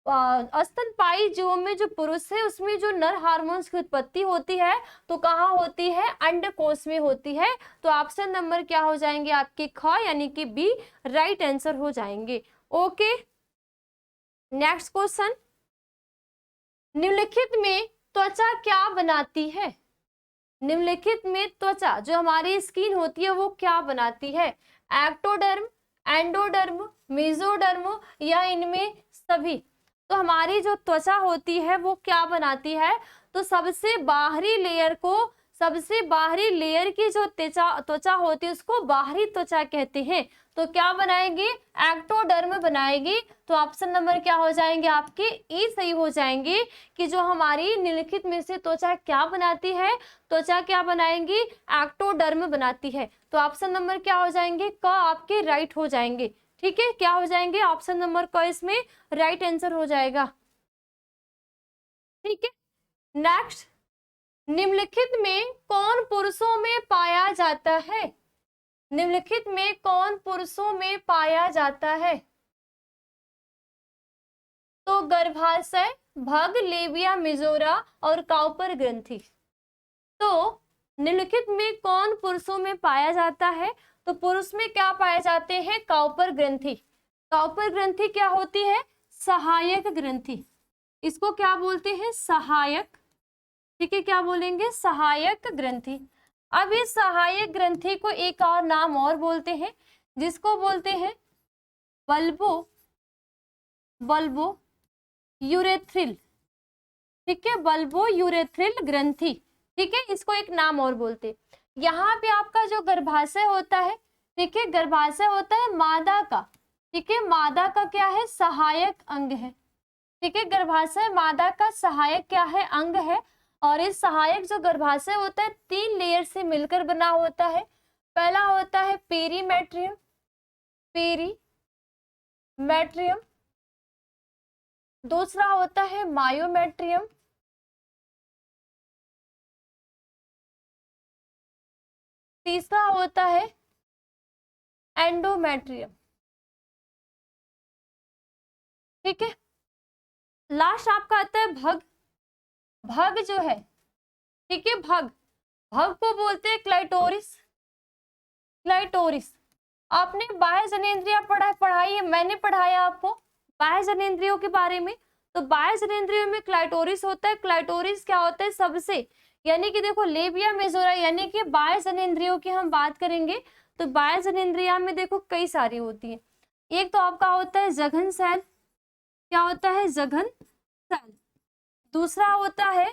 स्तनपायी जीवों में जो पुरुष है उसमें जो नर हार्मोन्स की उत्पत्ति होती है तो कहाँ होती है, अंडकोश में होती है। तो ऑप्शन नंबर क्या हो जाएंगे आपके, ख यानी कि बी राइट आंसर हो जाएंगे। ओके, नेक्स्ट क्वेश्चन, निम्नलिखित में त्वचा क्या बनाती है। निम्नलिखित में त्वचा जो हमारी स्किन होती है वो क्या बनाती है, एक्टोडर्म, एंडोडर्म, मेसोडर्म या इनमें सभी। तो हमारी जो त्वचा होती है वो क्या बनाती है, तो सबसे बाहरी लेयर की जो त्वचा होती है उसको बाहरी त्वचा कहते हैं। तो क्या बनाएगी, एक्टोडर्म बनाएगी। तो ऑप्शन नंबर क्या हो जाएंगे आपके, ई सही हो जाएंगे कि जो हमारी निम्नलिखित में से त्वचा क्या बनाती है, त्वचा क्या बनाएंगी, एक्टोडर्म बनाती है। तो ऑप्शन नंबर क्या हो जाएंगे, क आपके राइट हो जाएंगे, ठीक है। क्या हो जाएंगे, ऑप्शन नंबर क इसमें राइट आंसर हो जाएगा, ठीक है। नेक्स्ट, निम्नलिखित में कौन पुरुषों में पाया जाता है। निम्नलिखित में कौन पुरुषों में पाया जाता है, तो गर्भाशय, भग, लेबिया मेजोरा और काउपर ग्रंथि। तो निम्नलिखित में कौन पुरुषों में पाया जाता है, तो पुरुष में क्या पाए जाते हैं, काउपर ग्रंथि। काउपर ग्रंथि क्या होती है, सहायक ग्रंथि, इसको क्या बोलते हैं, सहायक, ठीक है, क्या बोलेंगे, सहायक ग्रंथि। अब इस सहायक ग्रंथि को एक और नाम और बोलते हैं जिसको बोलते हैं बल्बो बल्बो यूरेथ्रिल, ठीक है, बल्बो यूरेथ्रिल ग्रंथि, ठीक है, इसको एक नाम और बोलते। यहाँ पे आपका जो गर्भाशय होता है, ठीक है, गर्भाशय होता है मादा का, ठीक है, मादा का क्या है, सहायक अंग है, ठीक है, गर्भाशय मादा का सहायक क्या है, अंग है। और इस सहायक जो गर्भाशय होता है 3 लेयर से मिलकर बना होता है। पहला होता है पेरीमेट्रियम, पेरीमेट्रियम, दूसरा होता है मायोमेट्रियम, तीसरा होता है एंडोमेट्रियम, ठीक है। लास्ट आपका आता है भग, भग जो है, ठीक है, भग, भग को बोलते हैं क्लाइटोरिस, क्लाइटोरिस। आपने बाह्य जनेंद्रियां पढ़ाई है, मैंने पढ़ाया आपको बाह्य जनेंद्रियों के बारे में। तो बाह्य जनेंद्रियों में क्लाइटोरिस होता है। क्लाइटोरिस क्या होता है, सबसे, यानी कि देखो लेबिया मेजोरा, यानी कि बाह्य जनेंद्रियों की हम बात करेंगे तो बाह्य जनेंद्रिया में देखो कई सारी होती है। एक तो आपका होता है जघन सेल, क्या होता है, जघन सेल। दूसरा होता है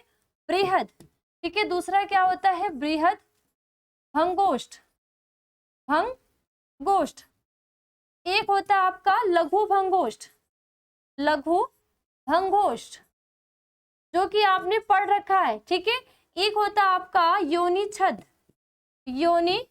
बृहद, ठीक है, दूसरा क्या होता है, बृहद भंगोष्ठ, भंगोष्ठ। एक होता है आपका लघु भंगोष्ठ, लघु भंगोष्ठ, जो कि आपने पढ़ रखा है, ठीक है। एक होता है आपका योनि छद, योनि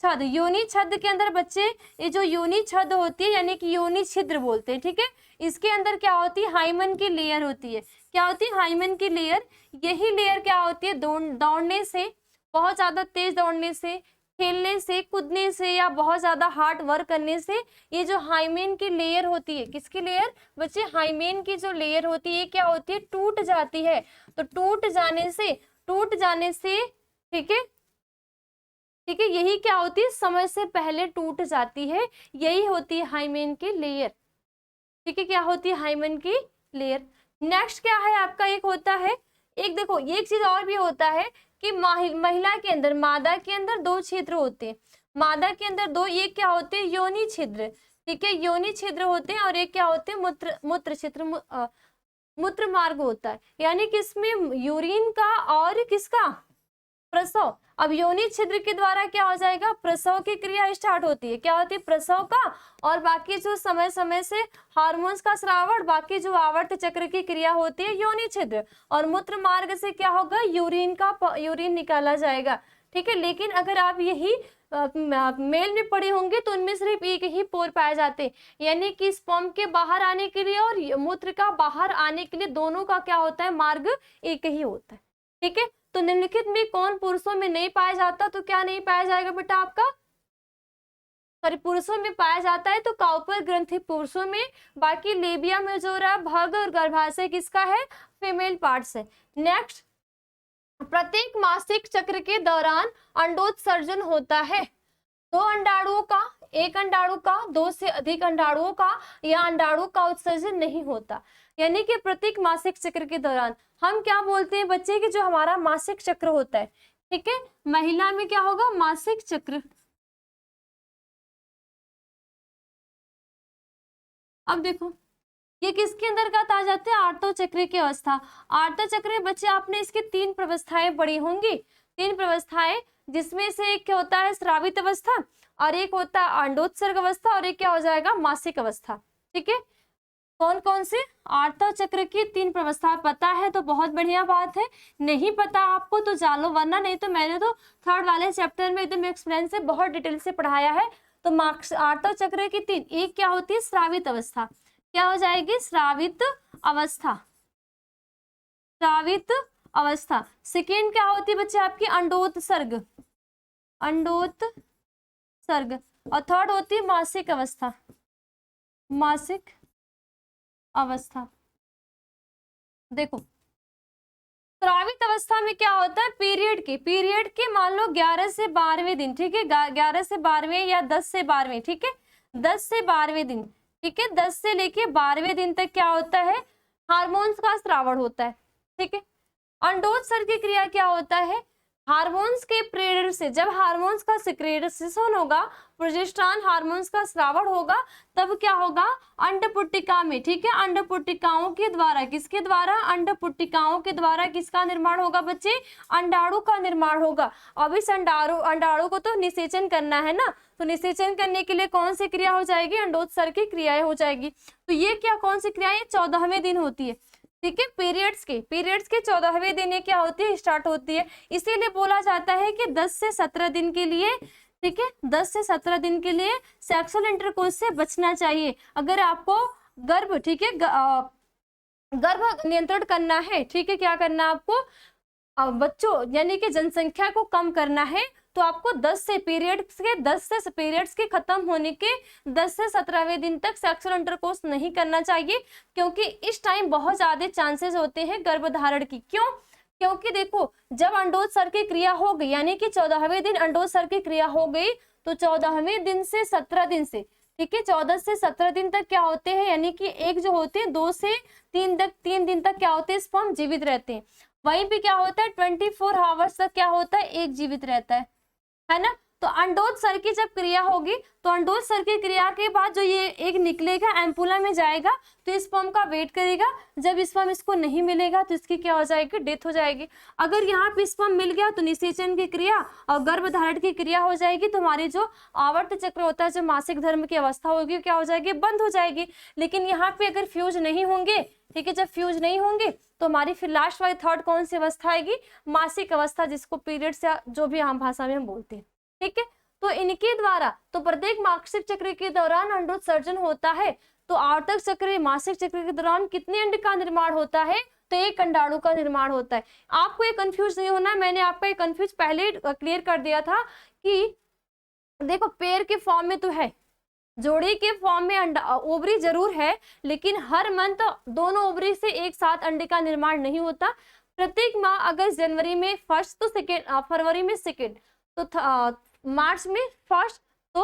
छद, योनि छद के अंदर बच्चे, ये जो योनि छद होती है यानी कि योनि छिद्र बोलते हैं, ठीक है, इसके अंदर क्या होती है, हाइमन की लेयर होती है। क्या होती है, हाइमन की लेयर। यही लेयर क्या होती है, दौड़ने से, बहुत ज्यादा तेज दौड़ने से, खेलने से, कूदने से या बहुत ज्यादा हार्ड वर्क करने से ये जो हाइमेन की लेयर होती है, किसकी लेयर बच्चे, हाइमेन की जो लेयर होती है क्या होती है, टूट जाती है। तो टूट जाने से, ठीक है, ठीक है, यही क्या होती है, समय से पहले टूट जाती है, यही होती है हाइमेन की लेयर, ठीक है, क्या होती है, हाइमेन की लेयर। नेक्स्ट क्या है आपका, एक होता है, एक देखो एक चीज और भी होता है कि महिला के अंदर, मादा के अंदर 2 छिद्र होते हैं, मादा के अंदर 2, एक क्या होते हैं, योनि छिद्र, ठीक है, योनि छिद्र होते हैं, और एक क्या होते हैं, मूत्र छिद्र, मूत्र मार्ग होता है, यानी कि इसमें यूरिन का और किसका, प्रसव। अब योनि छिद्र के द्वारा क्या हो जाएगा, प्रसव की क्रिया स्टार्ट होती है, क्या होती है, प्रसव का, और बाकी जो समय समय से हार्मोन्स का स्रावण, बाकी जो आवर्त चक्र की क्रिया होती है योनि छिद्र, और मूत्र मार्ग से क्या होगा, यूरिन निकाला जाएगा, ठीक है। लेकिन अगर आप यही मेल में पढ़े होंगे तो उनमें सिर्फ एक ही पोर पाए जाते, यानी कि स्पर्म के बाहर आने के लिए और मूत्र का बाहर आने के लिए दोनों का क्या होता है, मार्ग एक ही होता है, ठीक है। तो निम्नलिखित में कौन पुरुषों में नहीं पाया जाता, तो क्या नहीं पाया जाएगा बेटा आपका, सॉरी, पुरुषों में पाया जाता है तो काउपर ग्रंथि पुरुषों में, बाकी लेबिया मेजोरा, भग और गर्भाशय किसका है, फीमेल पार्ट्स है। नेक्स्ट, प्रत्येक मासिक चक्र के दौरान अंडोत्सर्जन होता है। 2 अंडाणुओं का, एक अंडाणु का, 2 से अधिक अंडाणुओं का या अंडाणु का उत्सर्जन नहीं होता। यानी कि प्रत्येक मासिक चक्र के दौरान हम क्या बोलते हैं बच्चे कि जो हमारा मासिक चक्र होता है, ठीक है, महिला में क्या होगा, मासिक चक्र। अब देखो ये किसके अंतर्गत आ जाते हैं, आर्तो चक्र की अवस्था। आर्तो चक्र में बच्चे आपने इसकी 3 प्रवस्थाएं पढ़ी होंगी, 3 प्रवस्थाएं, जिसमें से एक क्या होता है, स्रावित अवस्था, और एक होता है अंडोत्सर्ग अवस्था, और एक क्या हो जाएगा, मासिक अवस्था, ठीक है। कौन कौन से, आर्तो चक्र की 3 प्रवस्था पता है तो बहुत बढ़िया बात है, नहीं पता आपको तो जान लो, वरना नहीं तो मैंने तो 3rd वाले चैप्टर में एकदम एक्सप्लेन से बहुत डिटेल से पढ़ाया है। तो आर्तो चक्र की 3, एक क्या होती है, स्रावित अवस्था, क्या हो जाएगी, स्रावित अवस्था, स्रावित अवस्था। सेकेंड क्या होती है बच्चे आपकी, अंडोत्सर्ग, अंडोत्सर्ग, और थर्ड होती है मासिक अवस्था, मासिक अवस्था। देखो स्रावित अवस्था में क्या होता है, पीरियड के मान लो 11 से 12वें दिन, ठीक है, 11 से 12वें या 10 से 12वें, ठीक है, 10 से 12वें दिन, ठीक है, 10 से लेके 12वें दिन तक क्या होता है, हार्मोन्स का स्रावण होता है, ठीक है। अंडोत्सर्ग की क्रिया क्या होता है, हार्मोन्स के प्रेरण से, जब हार्मोन्स का सिक्रेशन होगा, प्रोजेस्टेरॉन हार्मोन्स का स्रावण होगा, तब क्या होगा, अंडपुट्टिका में, ठीक है, अंडपुट्टिकाओं के द्वारा, किसके द्वारा, अंडपुट्टिकाओं के द्वारा किसका निर्माण होगा बच्चे, अंडाणु का निर्माण होगा। अब इस अंडाणु को तो निषेचन करना है ना, तो निषेचन करने के लिए कौन सी क्रिया हो जाएगी, अंडोत्सर्ग की क्रियाएं हो जाएगी। तो ये क्या, कौन सी क्रियाएं, 14वें दिन होती है, ठीक है, पीरियड्स के 14वें दिन ये क्या होती है, स्टार्ट होती है। इसीलिए बोला जाता है कि 10 से 17 दिन के लिए, ठीक है, 10 से 17 दिन के लिए सेक्सुअल इंटरकोर्स से बचना चाहिए। अगर आपको गर्भ, ठीक है, गर्भ नियंत्रण करना है, ठीक है, क्या करना है आपको, बच्चों यानी कि जनसंख्या को कम करना है, तो आपको 10 से पीरियड्स के खत्म होने के 10 से 17वें दिन तक सेक्सुअल इंटरकोर्स नहीं करना चाहिए, क्योंकि इस टाइम बहुत ज्यादा चांसेस होते हैं गर्भधारण की। क्यों, क्योंकि देखो, जब अंडोत्सर्ग की क्रिया हो गई, यानी कि 14वें दिन अंडोत्सर्ग की क्रिया हो गई, तो 14वें दिन से 17 दिन से, ठीक है, 14 से 17 दिन तक क्या होते हैं, यानी कि एक जो होते हैं 2 से 3 दिन तक क्या होते हैं, स्पर्म जीवित रहते हैं। वहीं पे क्या होता है, 24 आवर्स तक क्या होता है, एक जीवित रहता है ना। तो अंडोत्सर्ग की जब क्रिया होगी, तो अंडोत्सर्ग की क्रिया के बाद जो ये एक निकलेगा, एम्पुला में जाएगा, तो स्पर्म का वेट करेगा। जब स्पर्म इसको नहीं मिलेगा तो इसकी क्या हो जाएगी, डेथ हो जाएगी। अगर यहाँ पे स्पर्म मिल गया तो निषेचन की क्रिया और गर्भधारण की क्रिया हो जाएगी, तो हमारी जो आवर्त चक्र होता है, जो मासिक धर्म की अवस्था होगी, क्या हो जाएगी, बंद हो जाएगी। लेकिन यहाँ पे अगर फ्यूज नहीं होंगे, ठीक है, जब फ्यूज नहीं होंगे तो हमारी फिर लास्ट वाली थर्ड कौन सी अवस्था आएगी, मासिक अवस्था, जिसको पीरियड्स या जो भी आम भाषा में हम बोलते हैं, ठीक है। तो इनके द्वारा, तो प्रत्येक मासिक चक्र के दौरान अंडोत्सर्जन होता है। तो आवर्तक चक्र, मासिक चक्र के दौरान कितने अंड का निर्माण होता है, तो एक अंडाणु का निर्माण होता है। आपको ये कंफ्यूज नहीं होना, मैंने आपका ये कंफ्यूज पहले क्लियर कर दिया था कि देखो, पेड़ के फॉर्म में तो है, जोड़ी के फॉर्म में ओवरी जरूर है, लेकिन हर मंथ दोनों ओवरी से एक साथ अंडे का निर्माण नहीं होता। प्रत्येक माह, अगस्त जनवरी में फर्स्ट, तो सेकेंड, फरवरी में सेकेंड, तो मार्च में फर्स्ट, तो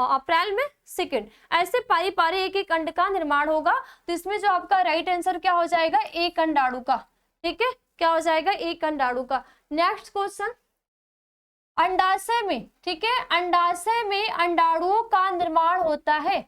अप्रैल में सेकेंड, ऐसे पारी पारी एक एक अंड का निर्माण होगा। तो इसमें जो आपका राइट आंसर क्या हो जाएगा, एक अंडाणु का, ठीक है, क्या हो जाएगा, एक अंडाणु का। नेक्स्ट क्वेश्चन, अंडाशय में, ठीक है, अंडाशय में अंडाणुओं का निर्माण होता है,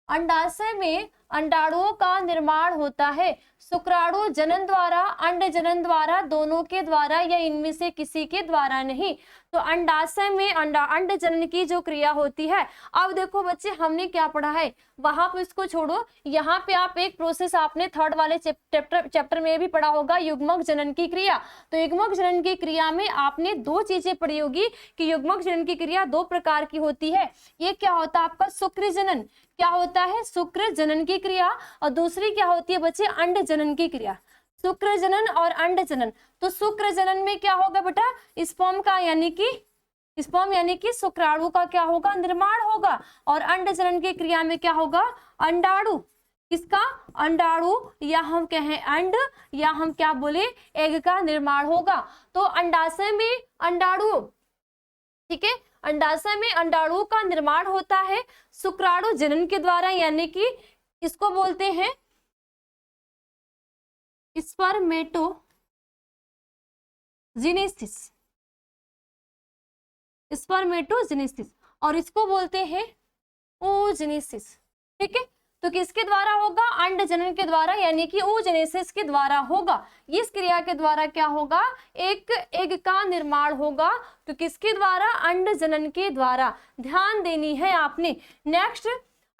अंडाशय में अंडाणुओं का निर्माण होता है शुक्राणु जनन द्वारा, अंड जनन द्वारा, दोनों के द्वारा, या इनमें से किसी के द्वारा नहीं। तो अंडाशय में अंड जनन की जो क्रिया होती है, अब देखो बच्चे, हमने क्या पढ़ा है, वहां पे इसको छोड़ो, यहाँ पे आप एक प्रोसेस आपने थर्ड वाले चैप्टर में भी पढ़ा होगा, युग्मक जनन की क्रिया। तो युग्मक जनन की क्रिया में आपने दो चीजें पढ़ी होगी कि युग्मक जनन की क्रिया दो प्रकार की होती है। ये क्या होता है आपका, शुक्र जनन, क्या होता है, शुक्र जनन की क्रिया, और दूसरी क्या होती है बच्चे, अंड जनन की क्रिया, शुक्र जनन और अंड जनन। तो शुक्र जनन में क्या होगा बेटा, स्पर्म का, यानी कि शुक्राणु का क्या होगा, निर्माण होगा, और अंड जनन की क्रिया में क्या होगा, अंडाणु, किसका, अंडाणु, या हम कहें अंड, या हम क्या बोले, एग का निर्माण होगा। तो अंडाशय में अंडाणु, ठीक है, अंडाशय में अंडाणुओं का निर्माण होता है शुक्राणु जनन के द्वारा, यानी कि इसको बोलते हैं स्पर्मेटोजेनेसिस, स्पर्मेटोजेनेसिस, और इसको बोलते हैं oogenesis, ठीक है। तो किसके द्वारा होगा, अंड जनन के द्वारा, यानी कि oogenesis के द्वारा होगा। इस क्रिया के द्वारा क्या होगा, एक एग का निर्माण होगा। तो किसके द्वारा, अंड जनन के द्वारा, ध्यान देनी है आपने। नेक्स्ट,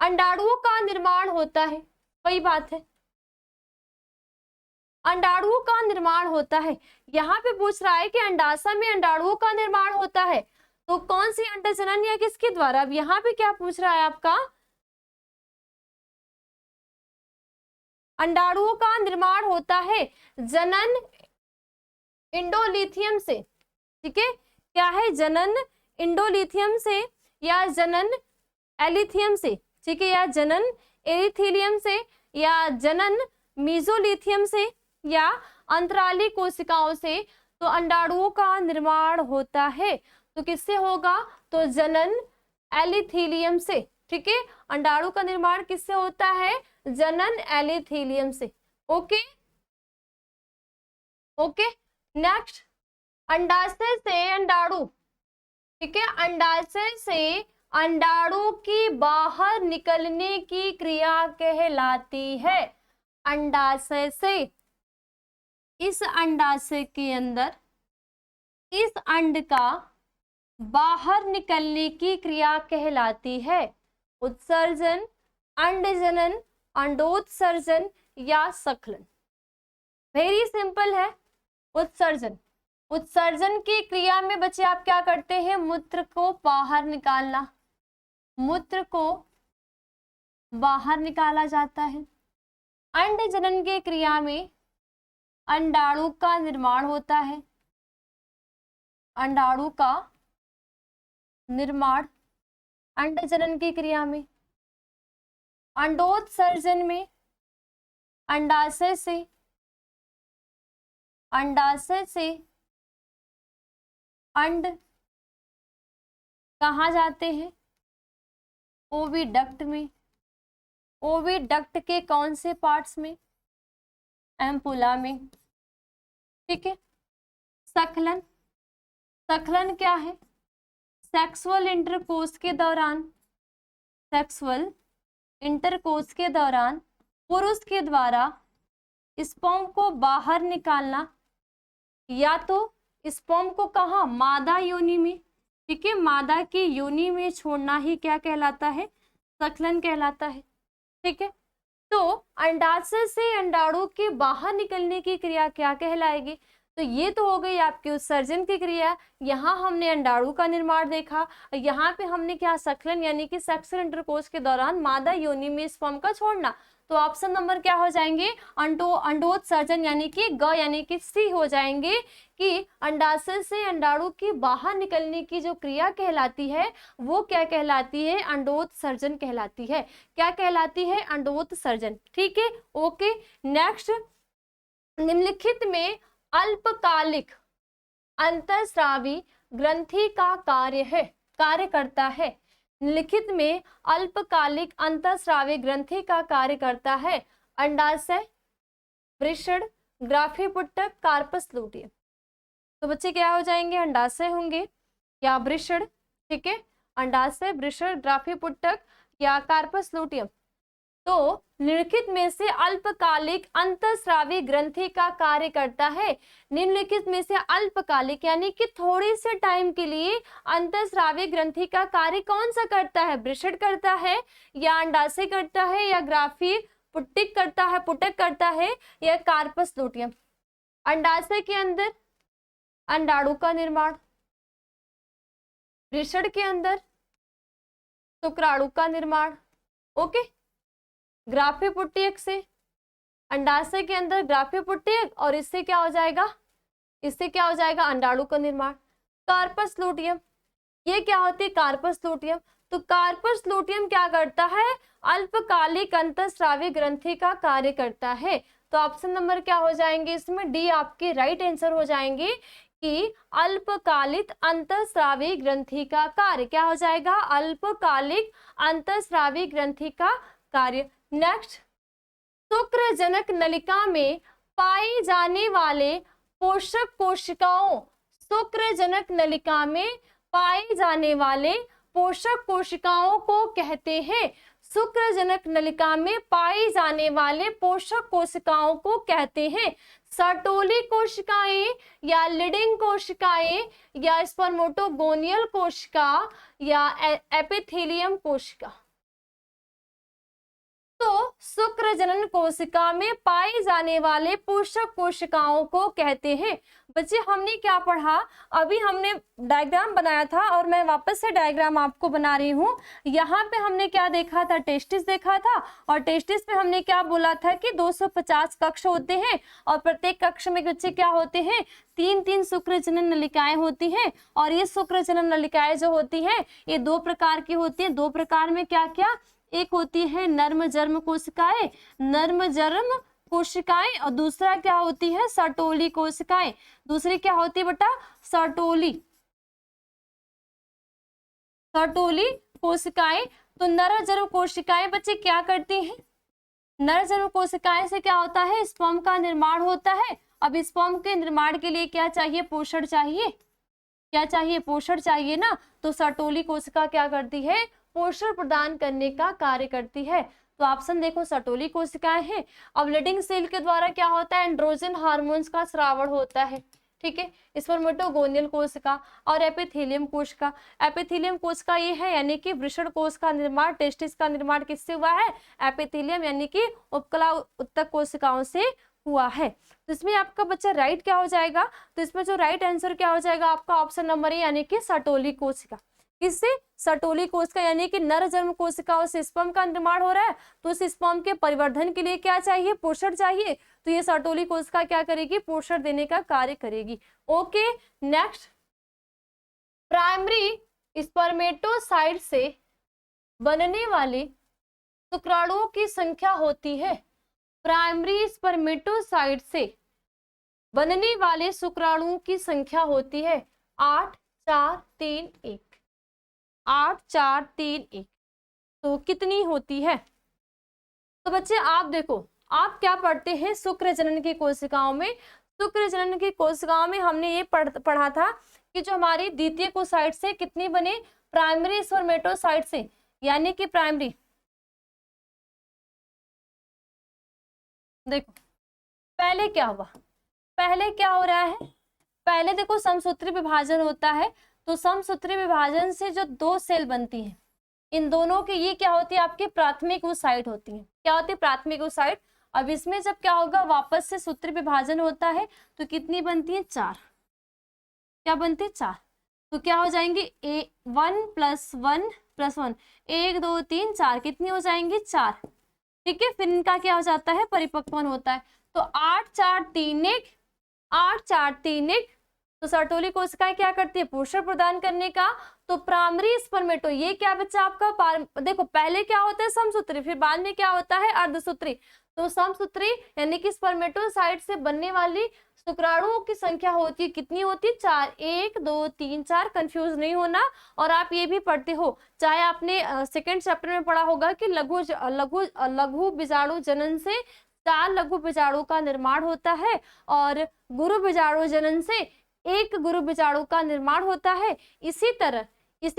अंडाणुओं का निर्माण होता है, वही बात है, अंडाणुओं का निर्माण होता है। यहाँ पे पूछ रहा है कि अंडाशय में अंडाणुओं का निर्माण होता है, तो कौन सी अंड जनन या किसके द्वारा। अब यहाँ पे क्या पूछ रहा है आपका, अंडाणुओं का निर्माण होता है जनन इंडोलिथियम से, ठीक है, क्या है, जनन इंडोलिथियम से, या जनन एलिथियम से, ठीक है, या जनन एरिथीलियम से, या जनन मीजोलिथियम से, या अंतराली कोशिकाओं से। तो अंडाणुओं का निर्माण होता है, तो किससे होगा, तो जनन एलिथीलियम से, ठीक है, अंडाणु का निर्माण किससे होता है, जनन एलिथीलियम से। ओके ओके, नेक्स्ट, अंडाशय से अंडाणु, ठीक है, अंडाशय से अंडाणु की बाहर निकलने की क्रिया कहलाती है। अंडाशय से, इस अंडाशय के अंदर इस अंड का बाहर निकलने की क्रिया कहलाती है उत्सर्जन, अंडजनन, अंडोत्सर्जन या सखलन। वेरी सिंपल है। उत्सर्जन, उत्सर्जन की क्रिया में बच्चे आप क्या करते हैं, मूत्र को बाहर निकालना, मूत्र को बाहर निकाला जाता है। अंडजनन की क्रिया में अंडाणु का निर्माण होता है, अंडाणु का निर्माण अंडजनन की क्रिया में। अंडोत्सर्जन में अंडाशय से अंड कहाँ जाते हैं, ओविडक्ट में। ओविडक्ट के कौन से पार्ट्स में, एम्पुला में, ठीक है। सखलन, सखलन क्या है, सेक्सुअल इंटरकोर्स के दौरान, सेक्सुअल इंटरकोर्स के दौरान पुरुष के द्वारा स्पर्म को बाहर निकालना, या तो स्पर्म को कहाँ, मादा योनि में, ठीक है, मादा की योनि में छोड़ना ही क्या कहलाता है, सखलन कहलाता है, ठीक है। तो अंडाशय से अंडाणु के बाहर निकलने की क्रिया क्या कहलाएगी, तो ये तो हो गई आपकी उत्सर्जन की क्रिया। यहाँ हमने अंडाणु का निर्माण देखा, यहाँ पे हमने क्या, सखलन यानी कि सेक्सुअल इंटरकोर्स के दौरान मादा योनि में स्पर्म का छोड़ना। तो ऑप्शन नंबर क्या हो जाएंगे, अंडोत्सर्जन यानी कि ग यानी कि सी हो जाएंगे, कि अंडाशय से अंडाणु की बाहर निकलने की जो क्रिया कहलाती है वो क्या कहलाती है, अंडोत्सर्जन कहलाती है। क्या कहलाती है, अंडोत्सर्जन, ठीक है, ओके। नेक्स्ट, निम्नलिखित में अल्पकालिक अंतःस्रावी ग्रंथि का कार्य करता है। निम्नलिखित में अल्पकालिक अंतःस्रावी ग्रंथि का कार्य करता है अंडाशय, वृषण, ग्राफीपुटक, कार्पस लूटियम। तो बच्चे क्या हो जाएंगे, अंडाशय होंगे या वृषण, ठीक है, अंडाशय, वृषण, ग्राफीपुटक या कार्पस लूटियम। तो निम्नलिखित में से अल्पकालिक अंतःस्रावी ग्रंथि का कार्य करता है। निम्नलिखित में से अल्पकालिक यानी कि थोड़ी से टाइम के लिए अंतःस्रावी ग्रंथि का कार्य कौन सा करता है, वृषण करता है या अंडाशय करता है या ग्राफी पुटिक करता है, पुटक करता है या कार्पस लूटियम। अंडाशय के अंदर अंडाणु का निर्माण, वृषण के अंदर शुक्राणु का निर्माण, ओके। ग्राफीपुटिक से, अंडाशय के अंदर ग्राफीपुटिक और इससे क्या हो जाएगा, इससे क्या हो जाएगा, अंडाणु का निर्माण। कार्पस लूटियम, ये क्या होती है, कार्पस लूटियम। तो कार्पस लूटियम क्या करता है, अल्पकालिक अंतःस्रावी ग्रंथि का कार्य करता है। तो ऑप्शन नंबर क्या हो जाएंगे, इसमें डी आपके राइट आंसर हो जाएंगे, कि अल्पकालिक अंतःस्रावी ग्रंथि का कार्य क्या हो जाएगा, अल्पकालिक अंतःस्रावी ग्रंथि का कार्य। नेक्स्ट, शुक्रजनक नलिका में पाई जाने वाले पोषक कोशिकाओं, शुक्रजनक नलिका में पाए जाने वाले पोषक कोशिकाओं को कहते हैं, शुक्रजनक नलिका में पाई जाने वाले पोषक कोशिकाओं को कहते हैं सर्टोली कोशिकाएं या लीडिंग कोशिकाएं या स्पर्मेटोगोनियल कोशिका या एपिथेलियम कोशिका। तो शुक्रजनन कोशिका में पाए जाने वाले पोषक कोशिकाओं को कहते हैं। बच्चे हमने क्या पढ़ा, अभी हमने डायग्राम बनाया था और मैं वापस से डायग्राम आपको बना रही हूँ। यहाँ पे हमने क्या देखा था, टेस्टिस देखा था, और टेस्टिस में हमने क्या बोला था कि 250 कक्ष होते हैं और प्रत्येक कक्ष में बच्चे क्या होते हैं, 3-3 शुक्रजनन नलिकाएं होती हैं। और ये शुक्रजनन नलिकाएं जो होती हैं ये 2 प्रकार की होती है। 2 प्रकार में क्या क्या, एक होती है नर्म जर्म कोशिकाएं, नर्म जर्म कोशिकाएं, और दूसरा क्या होती है, सर्टोली कोशिकाएं। दूसरी क्या होती है बेटा, सर्टोली कोशिकाएं। तो नर जर्म कोशिकाएं बच्चे क्या करती हैं, नर जर्म कोशिकाएं से क्या होता है, स्पर्म का निर्माण होता है अब स्पर्म के निर्माण के लिए क्या चाहिए? पोषण चाहिए। क्या चाहिए? पोषण चाहिए ना। तो सर्टोली कोशिका क्या करती है? पोषण प्रदान करने का कार्य करती है। तो ऑप्शन देखो सर्टोली कोशिकाएं हैं। अब ब्लडिंग सेल के द्वारा क्या होता है? एंड्रोजन हार्मोन्स का स्रावण होता है, ठीक है। स्पर्मेटोगोनियल कोशिका और एपिथेलियम कोशिका। एपिथेलियम कोशिका ये है यानी कि वृषण कोश का निर्माण, टेस्टिस का निर्माण किससे हुआ है? एपिथेलियम यानी कि उपकला उत्तक कोशिकाओं से हुआ है। तो इसमें आपका बच्चा राइट क्या हो जाएगा? तो इसमें जो राइट आंसर क्या हो जाएगा आपका? ऑप्शन नंबर ए यानी कि सर्टोली कोशिका। किससे? सर्टोली कोशिका यानी कि नर जन्म कोशिकाओं से स्पर्म का निर्माण हो रहा है, तो इस स्पर्म के परिवर्धन के लिए क्या चाहिए? पोषण चाहिए। तो ये सर्टोली कोशिका क्या करेगी? पोषण देने का कार्य करेगी। ओके, नेक्स्ट, प्राइमरी स्पर्मेटोसाइट से बनने वाले शुक्राणुओं की संख्या होती है। प्राइमरी स्पर्मेटोसाइट से बनने वाले शुक्राणुओं की संख्या होती है 8 4 3 1। 8 4 3 1 तो कितनी होती है? तो बच्चे आप देखो, आप क्या पढ़ते हैं शुक्र जनन की कोशिकाओं में? शुक्र जनन की कोशिकाओं में हमने ये पढ़ा था कि जो हमारी द्वितीय कोसाइट से कितनी बने? प्राइमरी स्पर्मेटोसाइट से, यानी कि प्राइमरी, देखो पहले क्या हुआ? पहले क्या हो रहा है? पहले देखो समसूत्री विभाजन होता है, तो समसूत्री विभाजन से जो दो सेल बनती हैं, इन दोनों की ये क्या होती है? आपकी प्राथमिक oocyte होती है। क्या होती है? प्राथमिक oocyte। अब इसमें जब क्या होगा? वापस से सूत्र विभाजन होता है, तो कितनी बनती है? 4। क्या बनती है? 4। तो क्या हो जाएंगे? 1 + 1 + 1, 1 2 3 4, कितनी हो जाएंगी? 4, ठीक है। फिर इनका क्या हो जाता है? परिपक्वन होता है। तो 8 4 3 1, 8 4 3 1। तो सर्टोली कोशिकाएं क्या करती है? पोषण प्रदान करने का। तो प्राइमरी स्पर्मेटो, ये क्या बच्चा आपका? देखो पहले क्या होता है? समसूत्री, फिर बाद में क्या होता है? अर्धसूत्री। तो समसूत्री यानी कि स्पर्मेटोसाइट से बनने वाली शुक्राणुओं की संख्या होती है, कितनी होती है? 4। 1 2 3 4, कंफ्यूज नहीं होना। और आप ये भी पढ़ते हो, चाहे आपने सेकेंड चैप्टर में पढ़ा होगा कि लघु लघु लघु बीजाणु जनन से 4 लघु बीजाणु का निर्माण होता है, और गुरु बीजाणु जनन से 1 गुरु बीजाणु का निर्माण होता है। इसी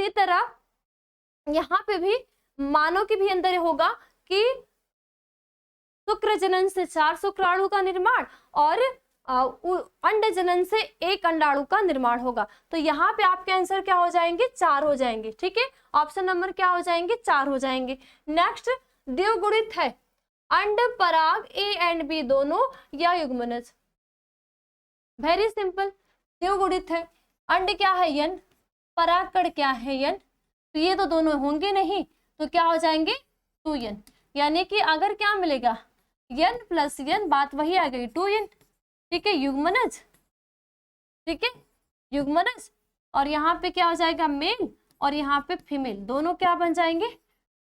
तरह यहाँ पे भी मानव के भी अंदर होगा कि शुक्र जनन से 4 शुक्राणु का निर्माण और अंड जनन से 1 अंडाणु का निर्माण होगा। तो यहाँ पे आपके आंसर क्या हो जाएंगे? 4 हो जाएंगे, ठीक है। ऑप्शन नंबर क्या हो जाएंगे? 4 हो जाएंगे। नेक्स्ट, द्विगुणित है अंड पराग ए एंड बी दोनों या युग्मनज? वेरी सिंपल, द्विगुणित है। अंड क्या है? यन। परागकण क्या है? यन। तो ये तो दोनों होंगे नहीं, तो क्या हो जाएंगे? 2n। यानी कि अगर क्या मिलेगा? n + n, बात वही आ गई 2n, ठीक है। युग्मनज, ठीक है, युग्मनज। और यहाँ पे क्या हो जाएगा? मेल, और यहाँ पे फीमेल, दोनों क्या बन जाएंगे?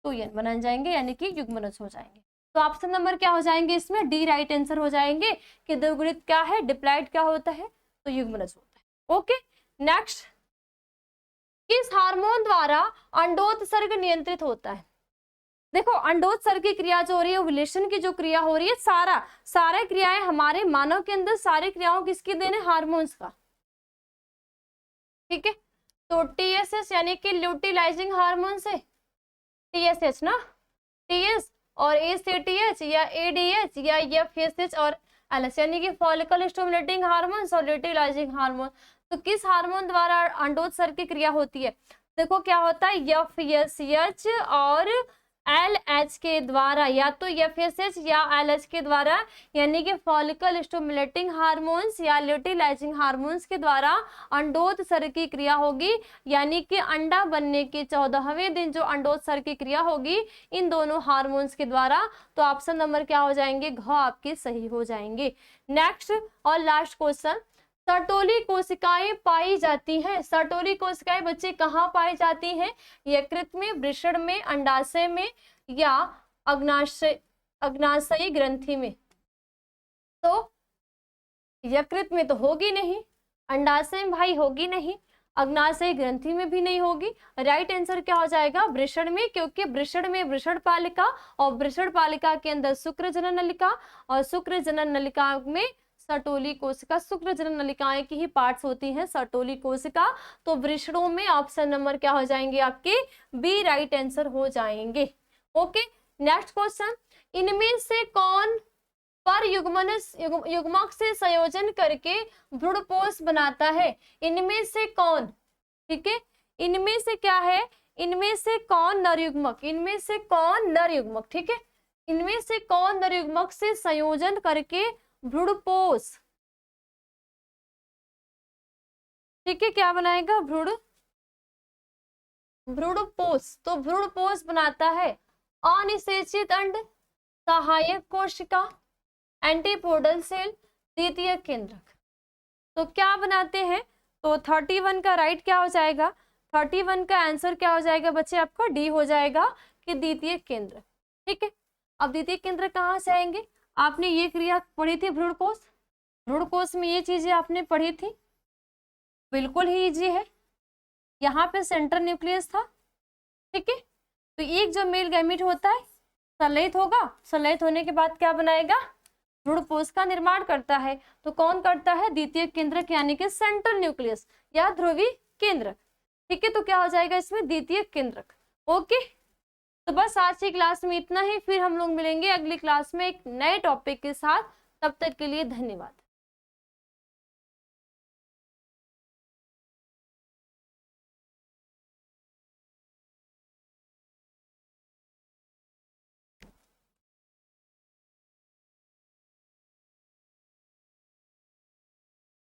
2n बन जाएंगे, यानी कि युग्मनज हो जाएंगे। तो ऑप्शन नंबर क्या हो जाएंगे? इसमें डी राइट आंसर हो जाएंगे कि द्विगुणित क्या है? डिप्लॉइड क्या होता है? तो युग्मनज होता है। ओके, नेक्स्ट, किस हार्मोन द्वारा अंडोत्सर्ग नियंत्रित होता है? देखो अंडोत्सर्ग की क्रिया जो हो रही है, ओव्यूलेशन की जो क्रिया हो रही है, सारे क्रियाएं हमारे मानव के अंदर, सारी क्रियाओं किसकी देन है? हार्मोन्स का, ठीक है। तो TSH यानी कि ल्यूटिलाइजिंग हार्मोन से TSH ना, TS और ACTH या ADH या FSH और LH, यानी कि फॉलिकल स्टिमुलेटिंग हार्मोन्स और ल्यूटिलाइजिंग हार्मोन। तो किस हार्मोन द्वारा अंडोत्सर्ग की क्रिया होती है? देखो क्या होता है? FSH और LH के द्वारा, या तो FSH या LH के द्वारा, यानी कि फॉलिकल स्टिमुलेटिंग हार्मोन्स या ल्यूटिलाइजिंग हार्मोन्स के द्वारा अंडोत्सर्ग की क्रिया होगी। यानी कि अंडा बनने के 14वें दिन जो अंडोत्सर्ग की क्रिया होगी इन दोनों हार्मोन्स के द्वारा। तो ऑप्शन नंबर क्या हो जाएंगे? घ आपके सही हो जाएंगे। नेक्स्ट और लास्ट क्वेश्चन, सर्टोली कोशिकाएं पाई जाती हैं। सर्टोली कोशिकाएं बच्चे कहाँ पाई जाती हैं? यकृत में, वृषण में, अंडाशय में या अग्नाशयी ग्रंथि में? तो यकृत में तो होगी नहीं, अंडाशय में भाई होगी नहीं, अग्नाशयी ग्रंथि में भी नहीं होगी। राइट आंसर क्या हो जाएगा? वृषण में, क्योंकि वृषण में वृषण पालिका और वृषण पालिका के अंदर शुक्र जनन नलिका और शुक्र जनन नलिका में सर्टोली कोशिका, शुक्र जनन नलिकाएं की ही पार्ट्स होती हैं सर्टोली कोशिका। तो वृषणों में ऑप्शन नंबर क्या हो जाएंगे आपके, बी राइट आंसर हो जाएंगे। ओके, नेक्स्ट क्वेश्चन, इनमें से कौन पर युग्मक से संयोजन करके भ्रूणपोष बनाता है? इनमें से कौन, ठीक है, इनमें से क्या है, इनमें से कौन नर युग्मक, इनमें से कौन नर युग्मक, ठीक है, इनमें से कौन नर युग्मक से संयोजन करके भ्रूणपोष, ठीक है, क्या बनाएगा, भ्रूणपोष। तो भ्रूणपोष बनाता है अनिषेचित अंड, सहायक कोशिका, एंटीपोडल सेल, द्वितीय केंद्रक। तो क्या बनाते हैं, तो 31 का राइट क्या हो जाएगा, 31 का आंसर क्या हो जाएगा बच्चे आपका, डी हो जाएगा कि द्वितीय केंद्रक। ठीक है, अब द्वितीय केंद्रक कहाँ से आएंगे, आपने ये क्रिया पढ़ी थी भ्रूणकोश, भ्रूणकोश में ये चीजें आपने पढ़ी थी, बिल्कुल ही इजी है। यहाँ पे सेंट्रल न्यूक्लियस था, ठीक है, तो एक जो मेल गैमीट होता है संलयित होगा, संलयित होने के बाद क्या बनाएगा, भ्रूणपोष का निर्माण करता है। तो कौन करता है, द्वितीय केंद्रक यानी कि सेंट्रल न्यूक्लियस या ध्रुवीय केंद्रक। ठीक है, तो क्या हो जाएगा इसमें, द्वितीय केंद्रक। ओके, तो बस आज की क्लास में इतना ही, फिर हम लोग मिलेंगे अगली क्लास में एक नए टॉपिक के साथ। तब तक के लिए धन्यवाद।